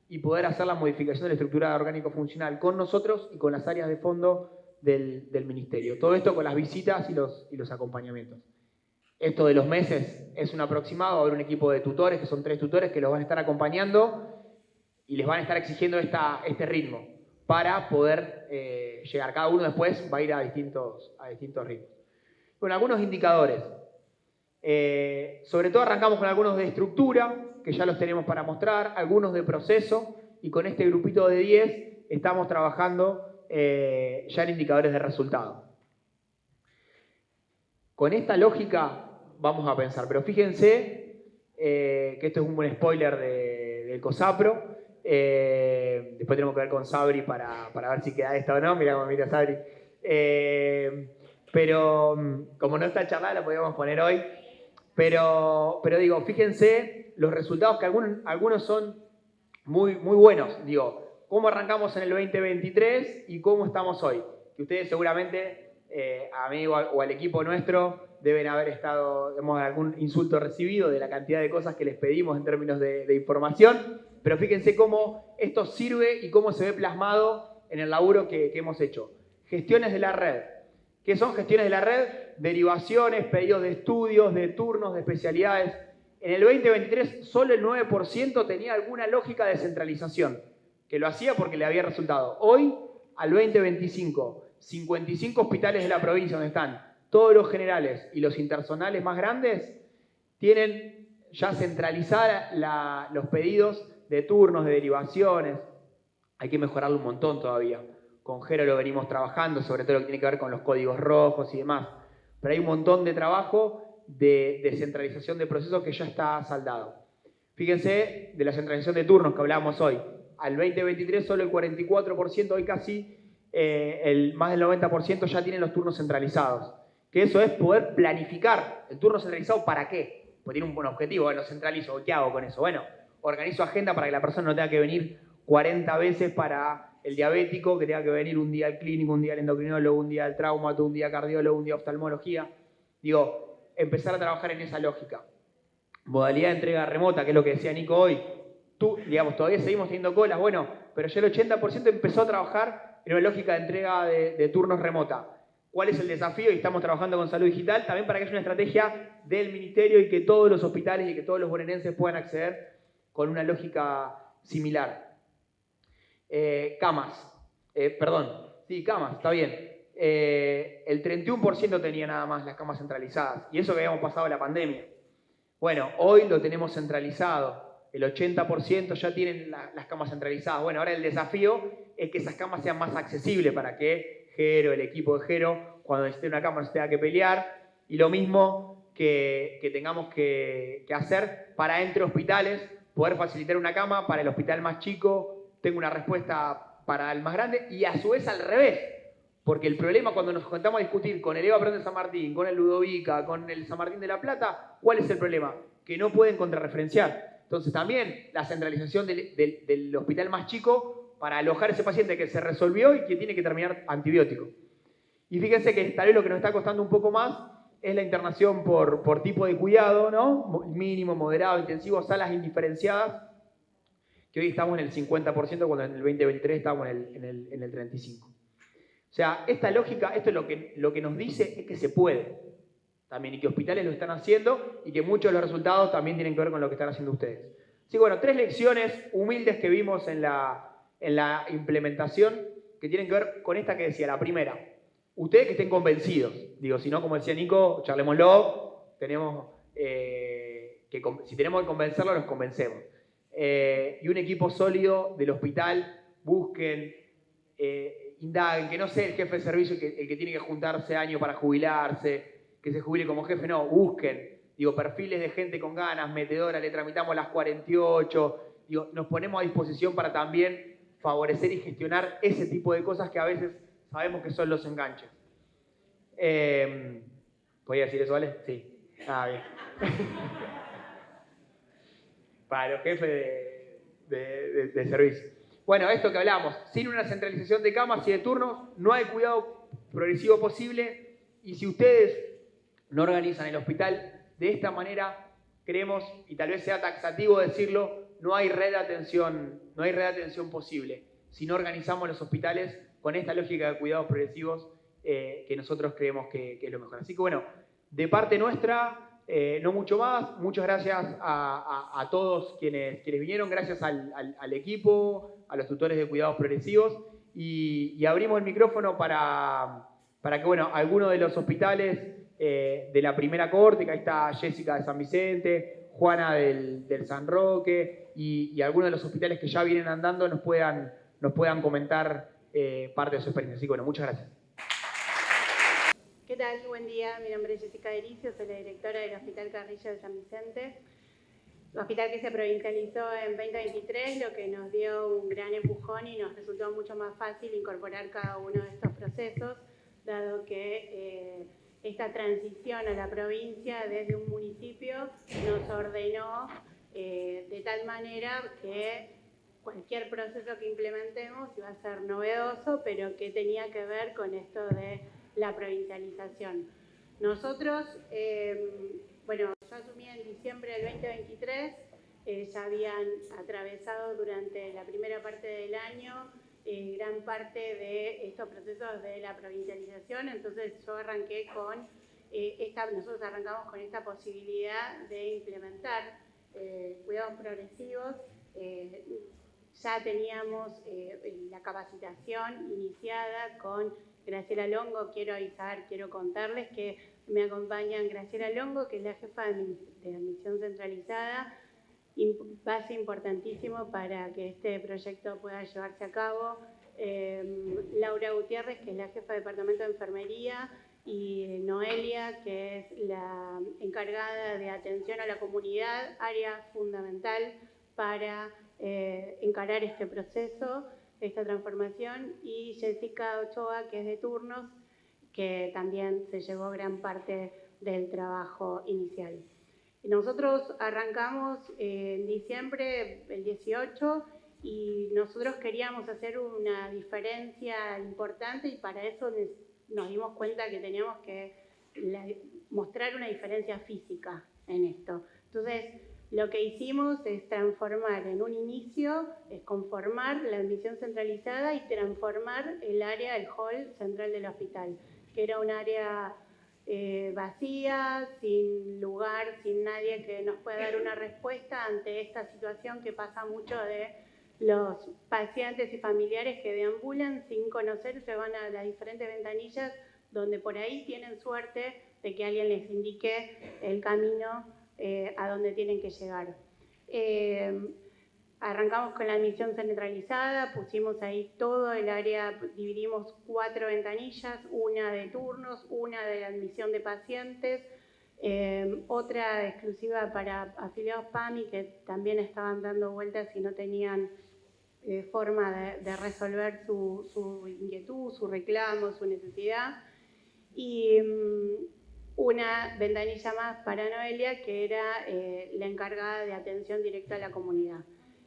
y poder hacer la modificación de la estructura orgánico-funcional con nosotros y con las áreas de fondo del ministerio. Todo esto con las visitas y los acompañamientos. Esto de los meses es un aproximado, va a haber un equipo de tutores, que son 3 tutores que los van a estar acompañando y les van a estar exigiendo este ritmo para poder llegar. Cada uno después va a ir a distintos ritmos. Bueno, algunos indicadores. Sobre todo arrancamos con algunos de estructura, que ya los tenemos para mostrar, algunos de proceso, y con este grupito de 10 estamos trabajando ya en indicadores de resultado. Con esta lógica vamos a pensar, pero fíjense que esto es un buen spoiler del COSAPRO. Después tenemos que ver con Sabri para ver si queda esto o no. Mira Sabri. Pero como no está charlada, la podríamos poner hoy. Pero digo, fíjense los resultados que algunos son muy, muy buenos. Digo, cómo arrancamos en el 2023 y cómo estamos hoy. Que ustedes seguramente, a mí o al equipo nuestro, deben haber hemos algún insulto recibido de la cantidad de cosas que les pedimos en términos de información. Pero fíjense cómo esto sirve y cómo se ve plasmado en el laburo que hemos hecho. Gestiones de la red. ¿Qué son gestiones de la red? Derivaciones, pedidos de estudios, de turnos, de especialidades. En el 2023 solo el 9% tenía alguna lógica de centralización, que lo hacía porque le había resultado. Hoy, al 2025, 55 hospitales de la provincia donde están todos los generales y los interzonales más grandes, tienen ya centralizadas los pedidos de turnos, de derivaciones. Hay que mejorarlo un montón todavía. Con Jero lo venimos trabajando, sobre todo lo que tiene que ver con los códigos rojos y demás. Pero hay un montón de trabajo de centralización de procesos que ya está saldado. Fíjense de la centralización de turnos que hablábamos hoy. Al 2023 solo el 44%, hoy casi más del 90% ya tienen los turnos centralizados. Que eso es poder planificar el turno centralizado. ¿Para qué? Pues tiene un buen objetivo. Bueno, centralizo. ¿Qué hago con eso? Bueno, organizo agenda para que la persona no tenga que venir 40 veces para el diabético, que tenga que venir un día al clínico, un día al endocrinólogo, un día al traumato, un día al cardiólogo, un día a oftalmología. Digo, empezar a trabajar en esa lógica. Modalidad de entrega remota, que es lo que decía Nico hoy. Todavía seguimos teniendo colas, bueno, pero ya el 80% empezó a trabajar en una lógica de entrega de turnos remota. ¿Cuál es el desafío? Y estamos trabajando con Salud Digital también para que haya una estrategia del ministerio y que todos los hospitales y que todos los bonaerenses puedan acceder con una lógica similar. Camas, está bien. El 31% tenía nada más las camas centralizadas, y eso que habíamos pasado la pandemia. Bueno, hoy lo tenemos centralizado. el 80% ya tienen las camas centralizadas. Bueno, ahora el desafío es que esas camas sean más accesibles para que Jero, el equipo de Jero, cuando necesite una cama no se tenga que pelear. Y lo mismo que tengamos que hacer para entre hospitales, poder facilitar una cama para el hospital más chico, tengo una respuesta para el más grande, y a su vez al revés. Porque el problema cuando nos juntamos a discutir con el Eva Perón de San Martín, con el Ludovica, con el San Martín de la Plata, ¿cuál es el problema? Que no pueden contrarreferenciar. Entonces también la centralización del hospital más chico para alojar a ese paciente que se resolvió y que tiene que terminar antibiótico. Y fíjense que tal vez lo que nos está costando un poco más es la internación por tipo de cuidado, ¿no? Mínimo, moderado, intensivo, salas indiferenciadas, que hoy estamos en el 50%, cuando en el 2023 estábamos en el 35%. O sea, esta lógica, esto es lo que nos dice es que se puede también, y que hospitales lo están haciendo, y que muchos de los resultados también tienen que ver con lo que están haciendo ustedes. Así que bueno, 3 lecciones humildes que vimos en la implementación, que tienen que ver con esta que decía, la primera. Ustedes que estén convencidos, digo, si no, como decía Nico, charlémoslo, si tenemos que convencerlo, los convencemos. Y un equipo sólido del hospital, busquen, indaguen, que no sea el jefe de servicio el que tiene que juntarse año para jubilarse, que se jubile como jefe, no, busquen, digo, perfiles de gente con ganas, metedora, le tramitamos las 48, digo, nos ponemos a disposición para también favorecer y gestionar ese tipo de cosas que a veces sabemos que son los enganches. ¿Podría decir eso, Ale? Sí. Ah, bien. Para los jefes de servicio. Bueno, esto que hablamos, sin una centralización de camas y de turnos, no hay cuidado progresivo posible, y si ustedes no organizan el hospital de esta manera, creemos, y tal vez sea taxativo decirlo, no hay red de atención posible. Si no organizamos los hospitales con esta lógica de cuidados progresivos, que nosotros creemos que es lo mejor. Así que bueno, de parte nuestra, no mucho más. Muchas gracias a todos quienes vinieron, gracias al equipo, a los tutores de cuidados progresivos, y abrimos el micrófono para que, bueno, algunos de los hospitales de la primera corte, que ahí está Jessica de San Vicente, Juana del San Roque, y algunos de los hospitales que ya vienen andando nos puedan comentar parte de su experiencia. Así que bueno, muchas gracias. ¿Qué tal? Buen día, mi nombre es Jessica Delicio, soy la directora del Hospital Carrillo de San Vicente. El hospital que se provincializó en 2023, lo que nos dio un gran empujón y nos resultó mucho más fácil incorporar cada uno de estos procesos, dado que esta transición a la provincia desde un municipio nos ordenó de tal manera que cualquier proceso que implementemos iba a ser novedoso, pero que tenía que ver con esto de la provincialización. Nosotros, yo asumí en diciembre del 2023, ya habían atravesado durante la primera parte del año gran parte de estos procesos de la provincialización, entonces yo arranqué con nosotros arrancamos con esta posibilidad de implementar cuidados progresivos. Ya teníamos la capacitación iniciada con Graciela Longo. Quiero contarles que me acompañan Graciela Longo, que es la jefa de admisión centralizada, base importantísimo para que este proyecto pueda llevarse a cabo. Laura Gutiérrez, que es la jefa de departamento de enfermería, y Noelia, que es la encargada de atención a la comunidad, área fundamental para encarar este proceso, esta transformación, y Jessica Ochoa, que es de turnos, que también se llevó gran parte del trabajo inicial. Nosotros arrancamos en diciembre, el 18, y nosotros queríamos hacer una diferencia importante, y para eso nos dimos cuenta que teníamos que mostrar una diferencia física en esto. Entonces, lo que hicimos es transformar en un inicio, es conformar la admisión centralizada y transformar el área, el hall central del hospital, que era un área vacía, sin lugar, sin nadie que nos pueda dar una respuesta ante esta situación que pasa mucho de los pacientes y familiares que deambulan sin conocer, se van a las diferentes ventanillas donde por ahí tienen suerte de que alguien les indique el camino a donde tienen que llegar. Arrancamos con la admisión centralizada, pusimos ahí todo el área, dividimos 4 ventanillas, una de turnos, una de la admisión de pacientes, otra exclusiva para afiliados PAMI que también estaban dando vueltas y no tenían forma de resolver su inquietud, su reclamo, su necesidad. Y una ventanilla más para Noelia, que era la encargada de atención directa a la comunidad.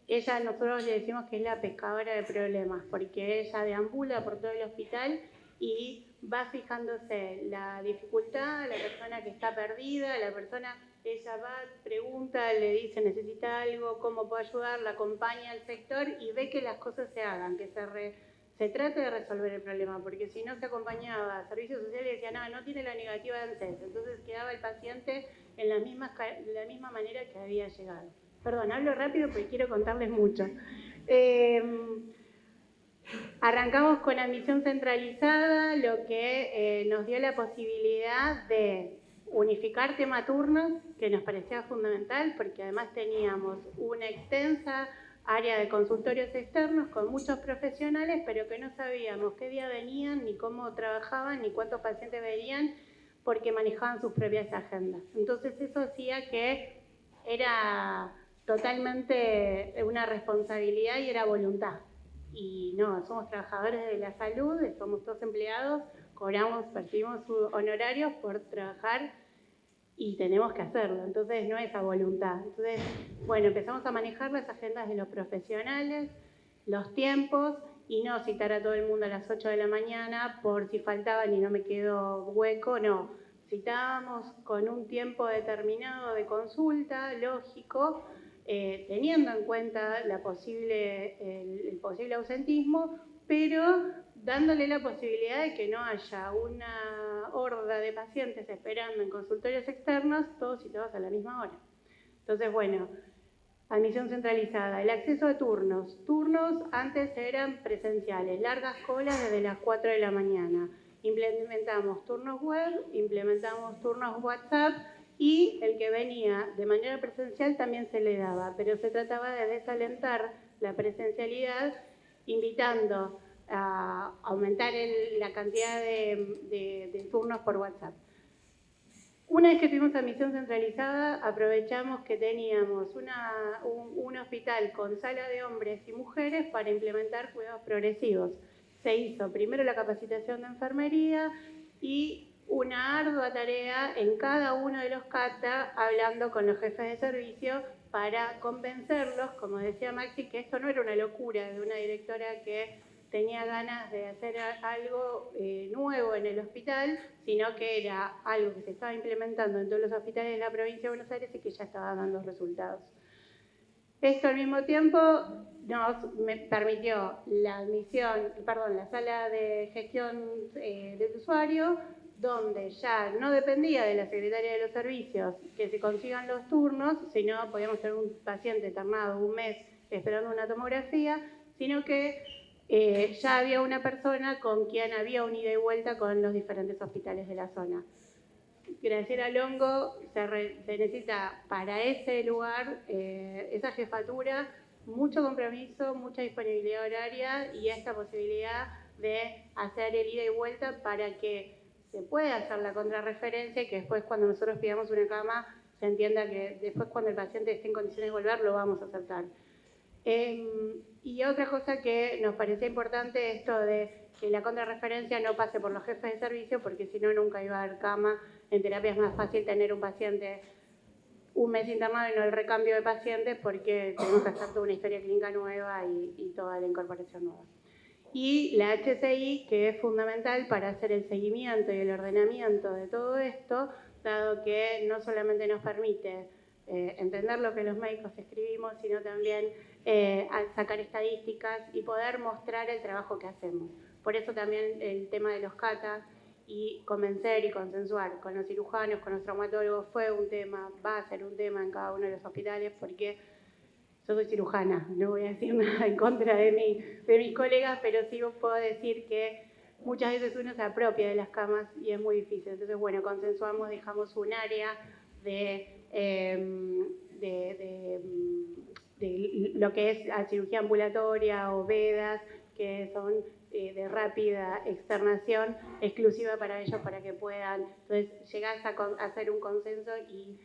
Ella, nosotros le decimos que es la pescadora de problemas, porque ella deambula por todo el hospital y va fijándose la dificultad, la persona que está perdida, la persona, ella va, pregunta, le dice necesita algo, cómo puedo ayudar, la acompaña al sector y ve que las cosas se hagan, que se trate de resolver el problema, porque si no se acompañaba a servicios sociales y decía, no tiene la negativa de ANSES, entonces quedaba el paciente en la misma manera que había llegado. Perdón, hablo rápido porque quiero contarles mucho. Arrancamos con admisión centralizada, lo que nos dio la posibilidad de unificar tema turnos, que nos parecía fundamental, porque además teníamos una extensa área de consultorios externos con muchos profesionales, pero que no sabíamos qué día venían, ni cómo trabajaban, ni cuántos pacientes venían, porque manejaban sus propias agendas. Entonces eso hacía que era totalmente una responsabilidad y era voluntad. Y no, somos trabajadores de la salud, somos todos empleados, percibimos honorarios por trabajar y tenemos que hacerlo, entonces no es a voluntad. Entonces, bueno, empezamos a manejar las agendas de los profesionales, los tiempos, y no citar a todo el mundo a las 8 de la mañana por si faltaban y no me quedó hueco, no. Citábamos con un tiempo determinado de consulta, lógico, teniendo en cuenta el posible ausentismo, pero dándole la posibilidad de que no haya una horda de pacientes esperando en consultorios externos, todos citados a la misma hora. Entonces, bueno, admisión centralizada. El acceso a turnos. Turnos antes eran presenciales, largas colas desde las 4 de la mañana. Implementamos turnos web, implementamos turnos WhatsApp, y el que venía de manera presencial también se le daba, pero se trataba de desalentar la presencialidad, invitando a aumentar la cantidad de turnos por WhatsApp. Una vez que tuvimos admisión centralizada, aprovechamos que teníamos un hospital con sala de hombres y mujeres para implementar cuidados progresivos. Se hizo primero la capacitación de enfermería y una ardua tarea en cada uno de los CATA, hablando con los jefes de servicio para convencerlos, como decía Maxi, que esto no era una locura de una directora que tenía ganas de hacer algo nuevo en el hospital, sino que era algo que se estaba implementando en todos los hospitales de la provincia de Buenos Aires y que ya estaba dando resultados. Esto al mismo tiempo me permitió la sala de gestión del usuario, donde ya no dependía de la secretaria de los servicios que se consigan los turnos, sino podíamos tener un paciente internado un mes esperando una tomografía, sino que ya había una persona con quien había un ida y vuelta con los diferentes hospitales de la zona. Graciela Longo se necesita para ese lugar, esa jefatura, mucho compromiso, mucha disponibilidad horaria y esta posibilidad de hacer el ida y vuelta para que se pueda hacer la contrarreferencia y que después cuando nosotros pidamos una cama se entienda que después cuando el paciente esté en condiciones de volver lo vamos a aceptar. Y otra cosa que nos parecía importante, esto de que la contrarreferencia no pase por los jefes de servicio, porque si no nunca iba a haber cama. En terapia es más fácil tener un paciente un mes internado y no el recambio de pacientes, porque tenemos que hacer toda una historia clínica nueva y toda la incorporación nueva. Y la HCI, que es fundamental para hacer el seguimiento y el ordenamiento de todo esto, dado que no solamente nos permite entender lo que los médicos escribimos, sino también sacar estadísticas y poder mostrar el trabajo que hacemos. Por eso también el tema de los CATA y convencer y consensuar con los cirujanos, con los traumatólogos, fue un tema, va a ser un tema en cada uno de los hospitales, porque yo soy cirujana, no voy a decir nada en contra de mis colegas, pero sí puedo decir que muchas veces uno se apropia de las camas y es muy difícil. Entonces, bueno, consensuamos, dejamos un área de de lo que es la cirugía ambulatoria o vedas, que son de rápida externación, exclusiva para ellos, para que puedan, entonces llegás a hacer un consenso y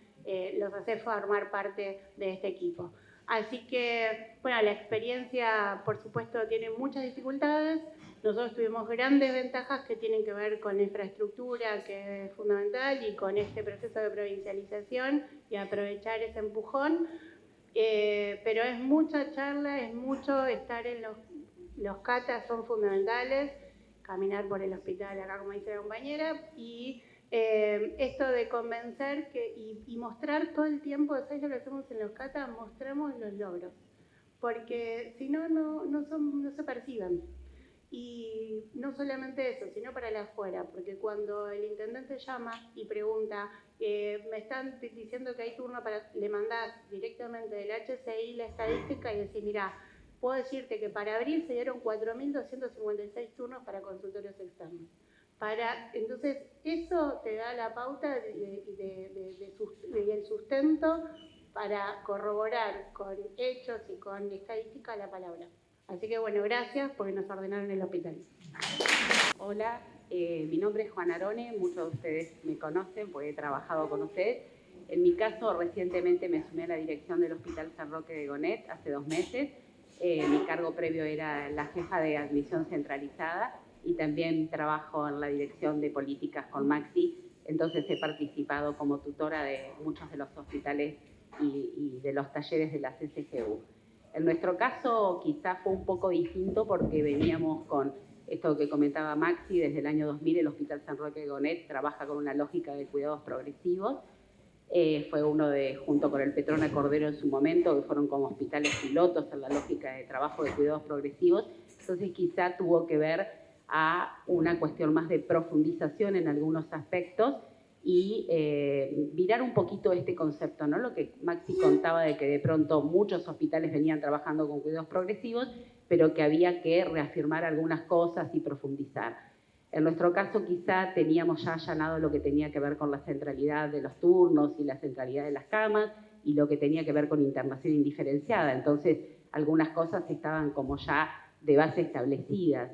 los haces formar parte de este equipo. Así que, bueno, la experiencia, por supuesto, tiene muchas dificultades. Nosotros tuvimos grandes ventajas que tienen que ver con la infraestructura, que es fundamental, y con este proceso de provincialización y aprovechar ese empujón. Pero es mucha charla, es mucho estar en los catas, son fundamentales, caminar por el hospital, acá como dice la compañera, y esto de convencer y mostrar todo el tiempo, ¿sabes lo que hacemos en los catas? Mostramos los logros, porque si no, no se perciben. Y no solamente eso, sino para la afuera, porque cuando el intendente llama y pregunta, me están diciendo que hay turno le mandás directamente del HCI la estadística y decís, mirá, puedo decirte que para abril se dieron 4.256 turnos para consultorios externos. Entonces, eso te da la pauta y el sustento para corroborar con hechos y con estadística la palabra. Así que bueno, gracias porque nos ordenaron el hospital. Hola, mi nombre es Juana Arone, muchos de ustedes me conocen porque he trabajado con ustedes. En mi caso, recientemente me sumé a la dirección del Hospital San Roque de Gonet hace 2 meses. Mi cargo previo era la jefa de admisión centralizada y también trabajo en la dirección de políticas con Maxi, entonces he participado como tutora de muchos de los hospitales y de los talleres de la CCGU. En nuestro caso quizás fue un poco distinto porque veníamos con esto que comentaba Maxi, desde el año 2000 el Hospital San Roque de Gonet trabaja con una lógica de cuidados progresivos. Fue uno junto con el Petrona Cordero en su momento, que fueron como hospitales pilotos en la lógica de trabajo de cuidados progresivos. Entonces quizá tuvo que ver a una cuestión más de profundización en algunos aspectos y virar un poquito este concepto, ¿no? Lo que Maxi contaba de que de pronto muchos hospitales venían trabajando con cuidados progresivos, pero que había que reafirmar algunas cosas y profundizar. En nuestro caso quizá teníamos ya allanado lo que tenía que ver con la centralidad de los turnos y la centralidad de las camas y lo que tenía que ver con internación indiferenciada. Entonces algunas cosas estaban como ya de base establecidas.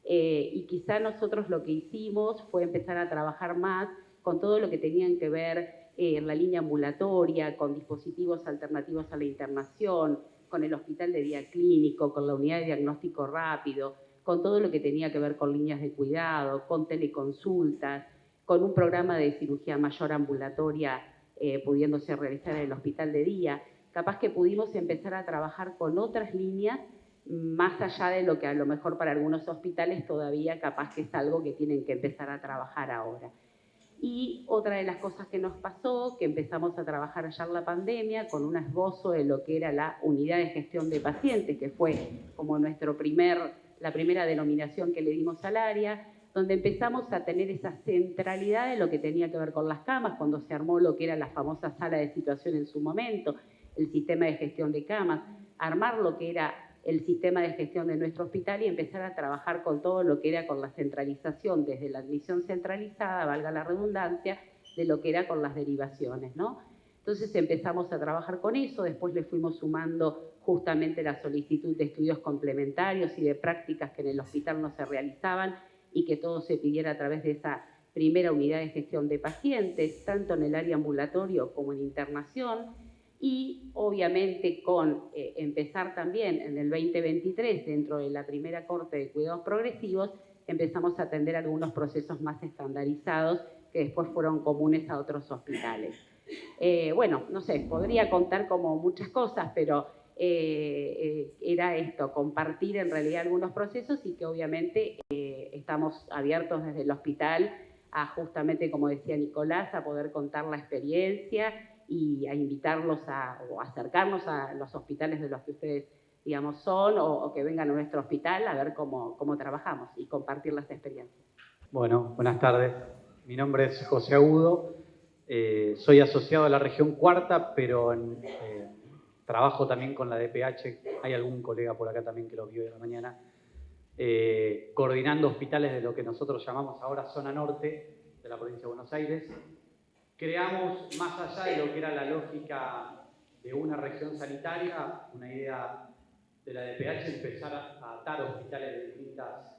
Y quizá nosotros lo que hicimos fue empezar a trabajar más con todo lo que tenían que ver en la línea ambulatoria, con dispositivos alternativos a la internación, con el hospital de día clínico, con la unidad de diagnóstico rápido, con todo lo que tenía que ver con líneas de cuidado, con teleconsultas, con un programa de cirugía mayor ambulatoria pudiéndose realizar en el hospital de día. Capaz que pudimos empezar a trabajar con otras líneas más allá de lo que a lo mejor para algunos hospitales todavía capaz que es algo que tienen que empezar a trabajar ahora. Y otra de las cosas que nos pasó, que empezamos a trabajar allá en la pandemia con un esbozo de lo que era la unidad de gestión de pacientes, que fue como la primera denominación que le dimos al área, donde empezamos a tener esa centralidad de lo que tenía que ver con las camas, cuando se armó lo que era la famosa sala de situación en su momento, el sistema de gestión de camas, armar lo que era el sistema de gestión de nuestro hospital y empezar a trabajar con todo lo que era con la centralización, desde la admisión centralizada, valga la redundancia, de lo que era con las derivaciones, ¿no? Entonces empezamos a trabajar con eso, después le fuimos sumando justamente la solicitud de estudios complementarios y de prácticas que en el hospital no se realizaban y que todo se pidiera a través de esa primera unidad de gestión de pacientes, tanto en el área ambulatorio como en internación. Y obviamente con empezar también en el 2023, dentro de la primera corte de cuidados progresivos, empezamos a atender algunos procesos más estandarizados que después fueron comunes a otros hospitales. Bueno, no sé, podría contar como muchas cosas, pero era esto, compartir en realidad algunos procesos y que obviamente estamos abiertos desde el hospital a justamente, como decía Nicolás, a poder contar la experiencia y a invitarlos o acercarnos a los hospitales de los que ustedes, digamos, son o que vengan a nuestro hospital a ver cómo trabajamos y compartir las experiencias. Bueno, buenas tardes. Mi nombre es José Agudo. Soy asociado a la región cuarta, pero trabajo también con la DPH. Hay algún colega por acá también que lo vio hoy a la mañana. Coordinando hospitales de lo que nosotros llamamos ahora zona norte de la provincia de Buenos Aires, creamos, más allá de lo que era la lógica de una región sanitaria, una idea de la DPH, empezar a atar hospitales de distintas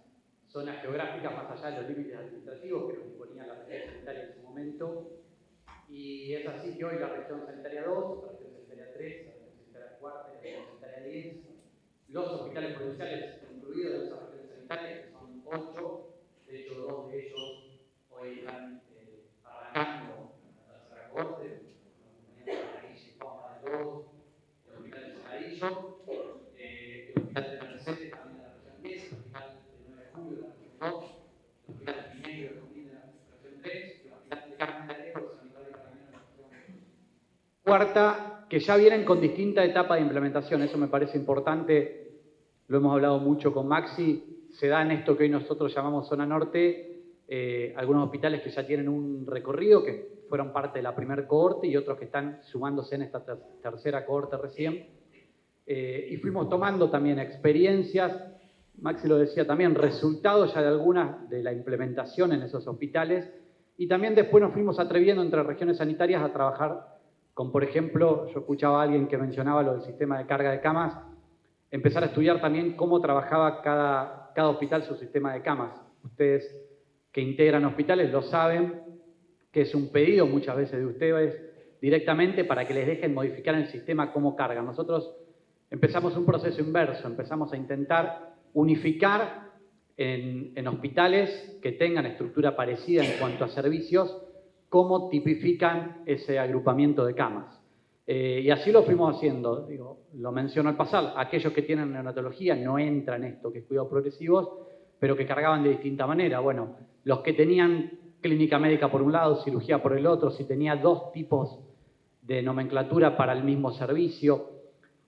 zonas geográficas, más allá de los límites administrativos que nos imponía la región sanitaria en su momento. Y es así que hoy la región sanitaria 2, la región sanitaria 3, la región sanitaria 4, la región sanitaria 10, los hospitales provinciales incluidos en esa región sanitaria, que son 8, de hecho 2 de ellos hoy están arrancando la tercera corte, el hospital de Saladillo, el hospital de Mercedes también de la región 10, el hospital de 9 de julio de la región 2, el hospital de Piñeiro de Junín de la región 3, el hospital de Carmen de Areo, el sanitario de Carmen de la región cuarta, que ya vienen con distinta etapa de implementación. Eso me parece importante, lo hemos hablado mucho con Maxi, se da en esto que hoy nosotros llamamos zona norte, algunos hospitales que ya tienen un recorrido, que fueron parte de la primera cohorte, y otros que están sumándose en esta tercera cohorte recién. Y fuimos tomando también experiencias, Maxi lo decía también, resultados ya de algunas de la implementación en esos hospitales, y también después nos fuimos atreviendo entre regiones sanitarias a trabajar con, por ejemplo, yo escuchaba a alguien que mencionaba lo del sistema de carga de camas, empezar a estudiar también cómo trabajaba cada hospital su sistema de camas. Ustedes que integran hospitales lo saben, que es un pedido muchas veces de ustedes directamente para que les dejen modificar el sistema cómo cargan. Nosotros empezamos un proceso inverso, empezamos a intentar unificar en hospitales que tengan estructura parecida en cuanto a servicios, cómo tipifican ese agrupamiento de camas. Y así lo fuimos haciendo, digo, lo menciono al pasar, aquellos que tienen neonatología no entran en esto que es cuidados progresivos, pero que cargaban de distinta manera. Bueno, los que tenían clínica médica por un lado, cirugía por el otro, si tenía dos tipos de nomenclatura para el mismo servicio.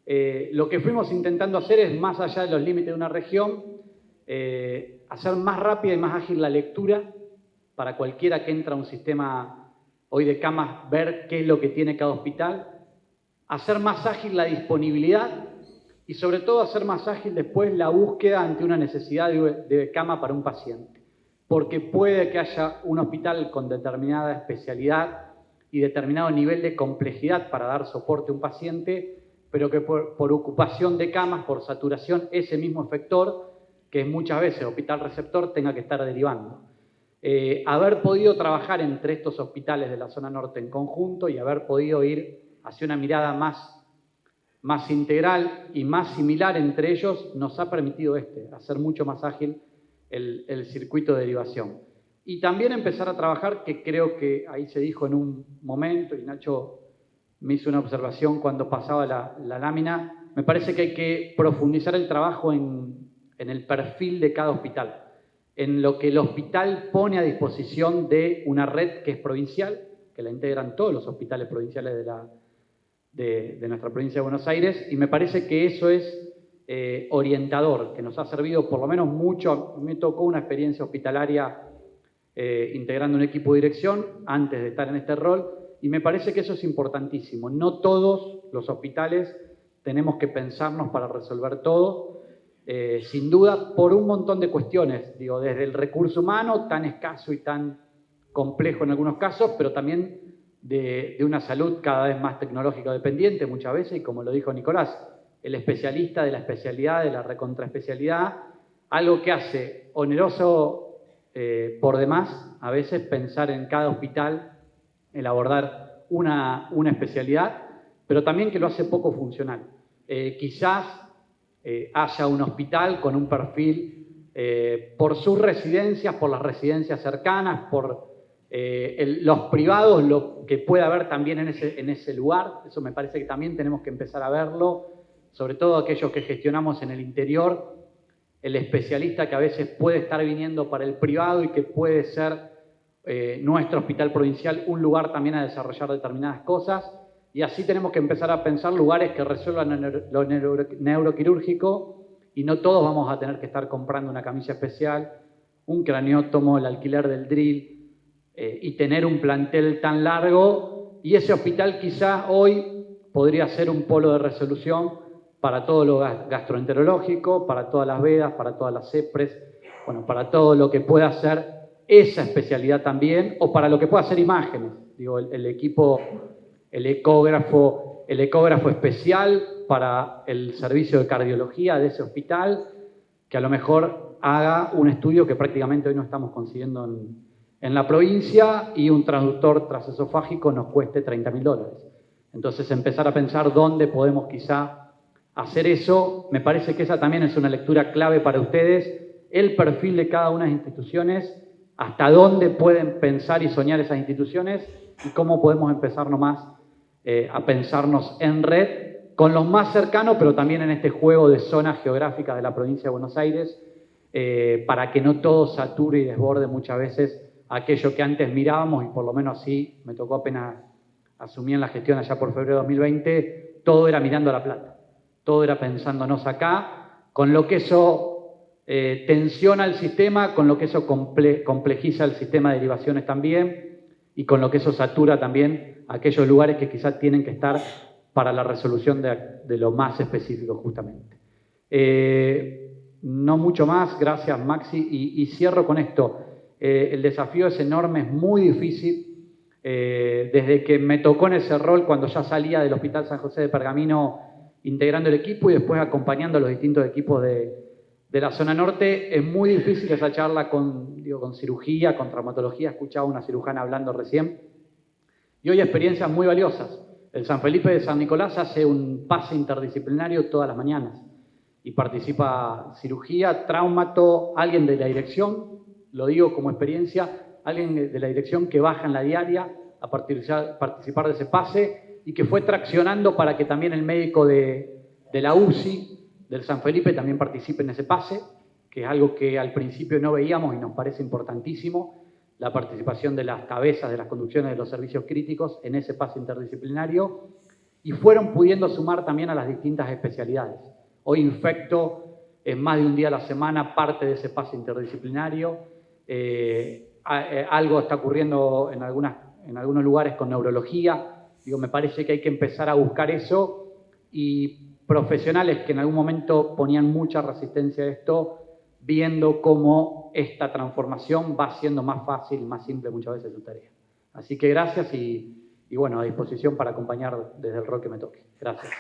Lo que fuimos intentando hacer es, más allá de los límites de una región, hacer más rápida y más ágil la lectura para cualquiera que entra a un sistema hoy de camas, ver qué es lo que tiene cada hospital, hacer más ágil la disponibilidad y sobre todo hacer más ágil después la búsqueda ante una necesidad de cama para un paciente. Porque puede que haya un hospital con determinada especialidad y determinado nivel de complejidad para dar soporte a un paciente, pero que por ocupación de camas, por saturación, ese mismo efector, que es muchas veces hospital receptor, tenga que estar derivando. Haber podido trabajar entre estos hospitales de la zona norte en conjunto y haber podido ir hacia una mirada más integral y más similar entre ellos, nos ha permitido hacer mucho más ágil el circuito de derivación. Y también empezar a trabajar, que creo que ahí se dijo en un momento, y Nacho me hizo una observación cuando pasaba la lámina, me parece que hay que profundizar el trabajo en el perfil de cada hospital, en lo que el hospital pone a disposición de una red que es provincial, que la integran todos los hospitales provinciales de nuestra provincia de Buenos Aires, y me parece que eso es orientador, que nos ha servido por lo menos mucho. Me tocó una experiencia hospitalaria integrando un equipo de dirección antes de estar en este rol, y me parece que eso es importantísimo. No todos los hospitales tenemos que pensarnos para resolver todo, sin duda, por un montón de cuestiones, digo, desde el recurso humano, tan escaso y tan complejo en algunos casos, pero también de una salud cada vez más tecnológica dependiente muchas veces, y como lo dijo Nicolás, el especialista de la especialidad, de la recontraespecialidad, algo que hace oneroso por demás, a veces pensar en cada hospital, el abordar una especialidad, pero también que lo hace poco funcional. Quizás haya un hospital con un perfil por sus residencias, por las residencias cercanas, por los privados, lo que pueda haber también en ese lugar. Eso me parece que también tenemos que empezar a verlo, sobre todo aquellos que gestionamos en el interior, el especialista que a veces puede estar viniendo para el privado y que puede ser nuestro hospital provincial un lugar también a desarrollar determinadas cosas, y así tenemos que empezar a pensar lugares que resuelvan lo neuroquirúrgico, y no todos vamos a tener que estar comprando una camilla especial, un craneótomo, el alquiler del drill, y tener un plantel tan largo, y ese hospital quizá hoy podría ser un polo de resolución para todo lo gastroenterológico, para todas las vedas, para todas las CEPRES, bueno, para todo lo que pueda ser esa especialidad también, o para lo que pueda ser imágenes. Digo, el equipo, el ecógrafo especial para el servicio de cardiología de ese hospital, que a lo mejor haga un estudio que prácticamente hoy no estamos consiguiendo en la provincia, y un transductor transesofágico nos cueste $30.000. Entonces, empezar a pensar dónde podemos quizá hacer eso. Me parece que esa también es una lectura clave para ustedes, el perfil de cada una de las instituciones, hasta dónde pueden pensar y soñar esas instituciones, y cómo podemos empezar nomás a pensarnos en red con los más cercanos, pero también en este juego de zonas geográficas de la provincia de Buenos Aires, para que no todo sature y desborde muchas veces aquello que antes mirábamos, y por lo menos así me tocó apenas asumí en la gestión allá por febrero de 2020, todo era mirando a La Plata, todo era pensándonos acá, con lo que eso tensiona el sistema, con lo que eso complejiza el sistema de derivaciones también, y con lo que eso satura también aquellos lugares que quizás tienen que estar para la resolución de lo más específico justamente. No mucho más, gracias Maxi, y cierro con esto. El desafío es enorme, es muy difícil. Desde que me tocó en ese rol, cuando ya salía del Hospital San José de Pergamino, integrando el equipo y después acompañando a los distintos equipos de la zona norte, es muy difícil esa charla con cirugía, con traumatología. Escuchaba una cirujana hablando recién, y hoy experiencias muy valiosas. El San Felipe de San Nicolás hace un pase interdisciplinario todas las mañanas, y participa cirugía, traumato, alguien de la dirección, lo digo como experiencia, alguien de la dirección que baja en la diaria a participar de ese pase, y que fue traccionando para que también el médico de la UCI del San Felipe también participe en ese pase, que es algo que al principio no veíamos y nos parece importantísimo, la participación de las cabezas de las conducciones de los servicios críticos en ese pase interdisciplinario, y fueron pudiendo sumar también a las distintas especialidades. Hoy Infecto, en más de un día a la semana, parte de ese pase interdisciplinario. Algo está ocurriendo en algunos lugares con neurología. Me parece que hay que empezar a buscar eso, y profesionales que en algún momento ponían mucha resistencia a esto, viendo cómo esta transformación va siendo más fácil y más simple muchas veces su tarea. Así que gracias, y bueno, a disposición para acompañar desde el rol que me toque. Gracias.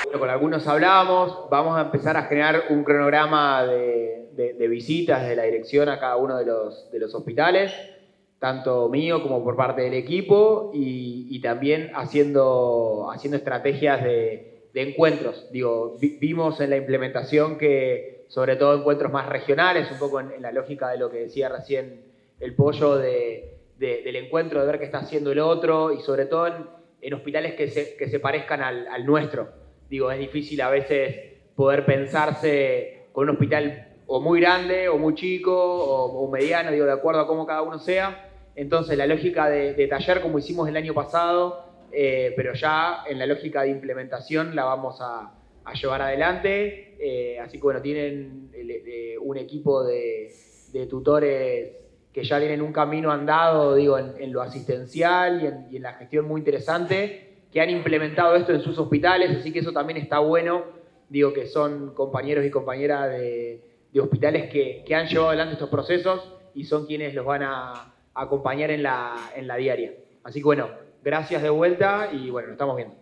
Bueno, con algunos hablábamos, vamos a empezar a generar un cronograma de visitas de la dirección a cada uno de los hospitales, tanto mío como por parte del equipo, y también haciendo estrategias de encuentros. Vimos en la implementación que, sobre todo encuentros más regionales, un poco en la lógica de lo que decía recién el Pollo, del encuentro, de ver qué está haciendo el otro, y sobre todo en hospitales que se parezcan al nuestro. Es difícil a veces poder pensarse con un hospital o muy grande, o muy chico, o mediano, de acuerdo a cómo cada uno sea. Entonces, la lógica de taller, como hicimos el año pasado, pero ya en la lógica de implementación la vamos a llevar adelante. Así que bueno, tienen un equipo de tutores que ya tienen un camino andado, en lo asistencial y en la gestión muy interesante, que han implementado esto en sus hospitales, así que eso también está bueno. Que son compañeros y compañeras de hospitales que han llevado adelante estos procesos, y son quienes los van a acompañar en la diaria. Así que bueno, gracias de vuelta, y bueno, nos estamos viendo.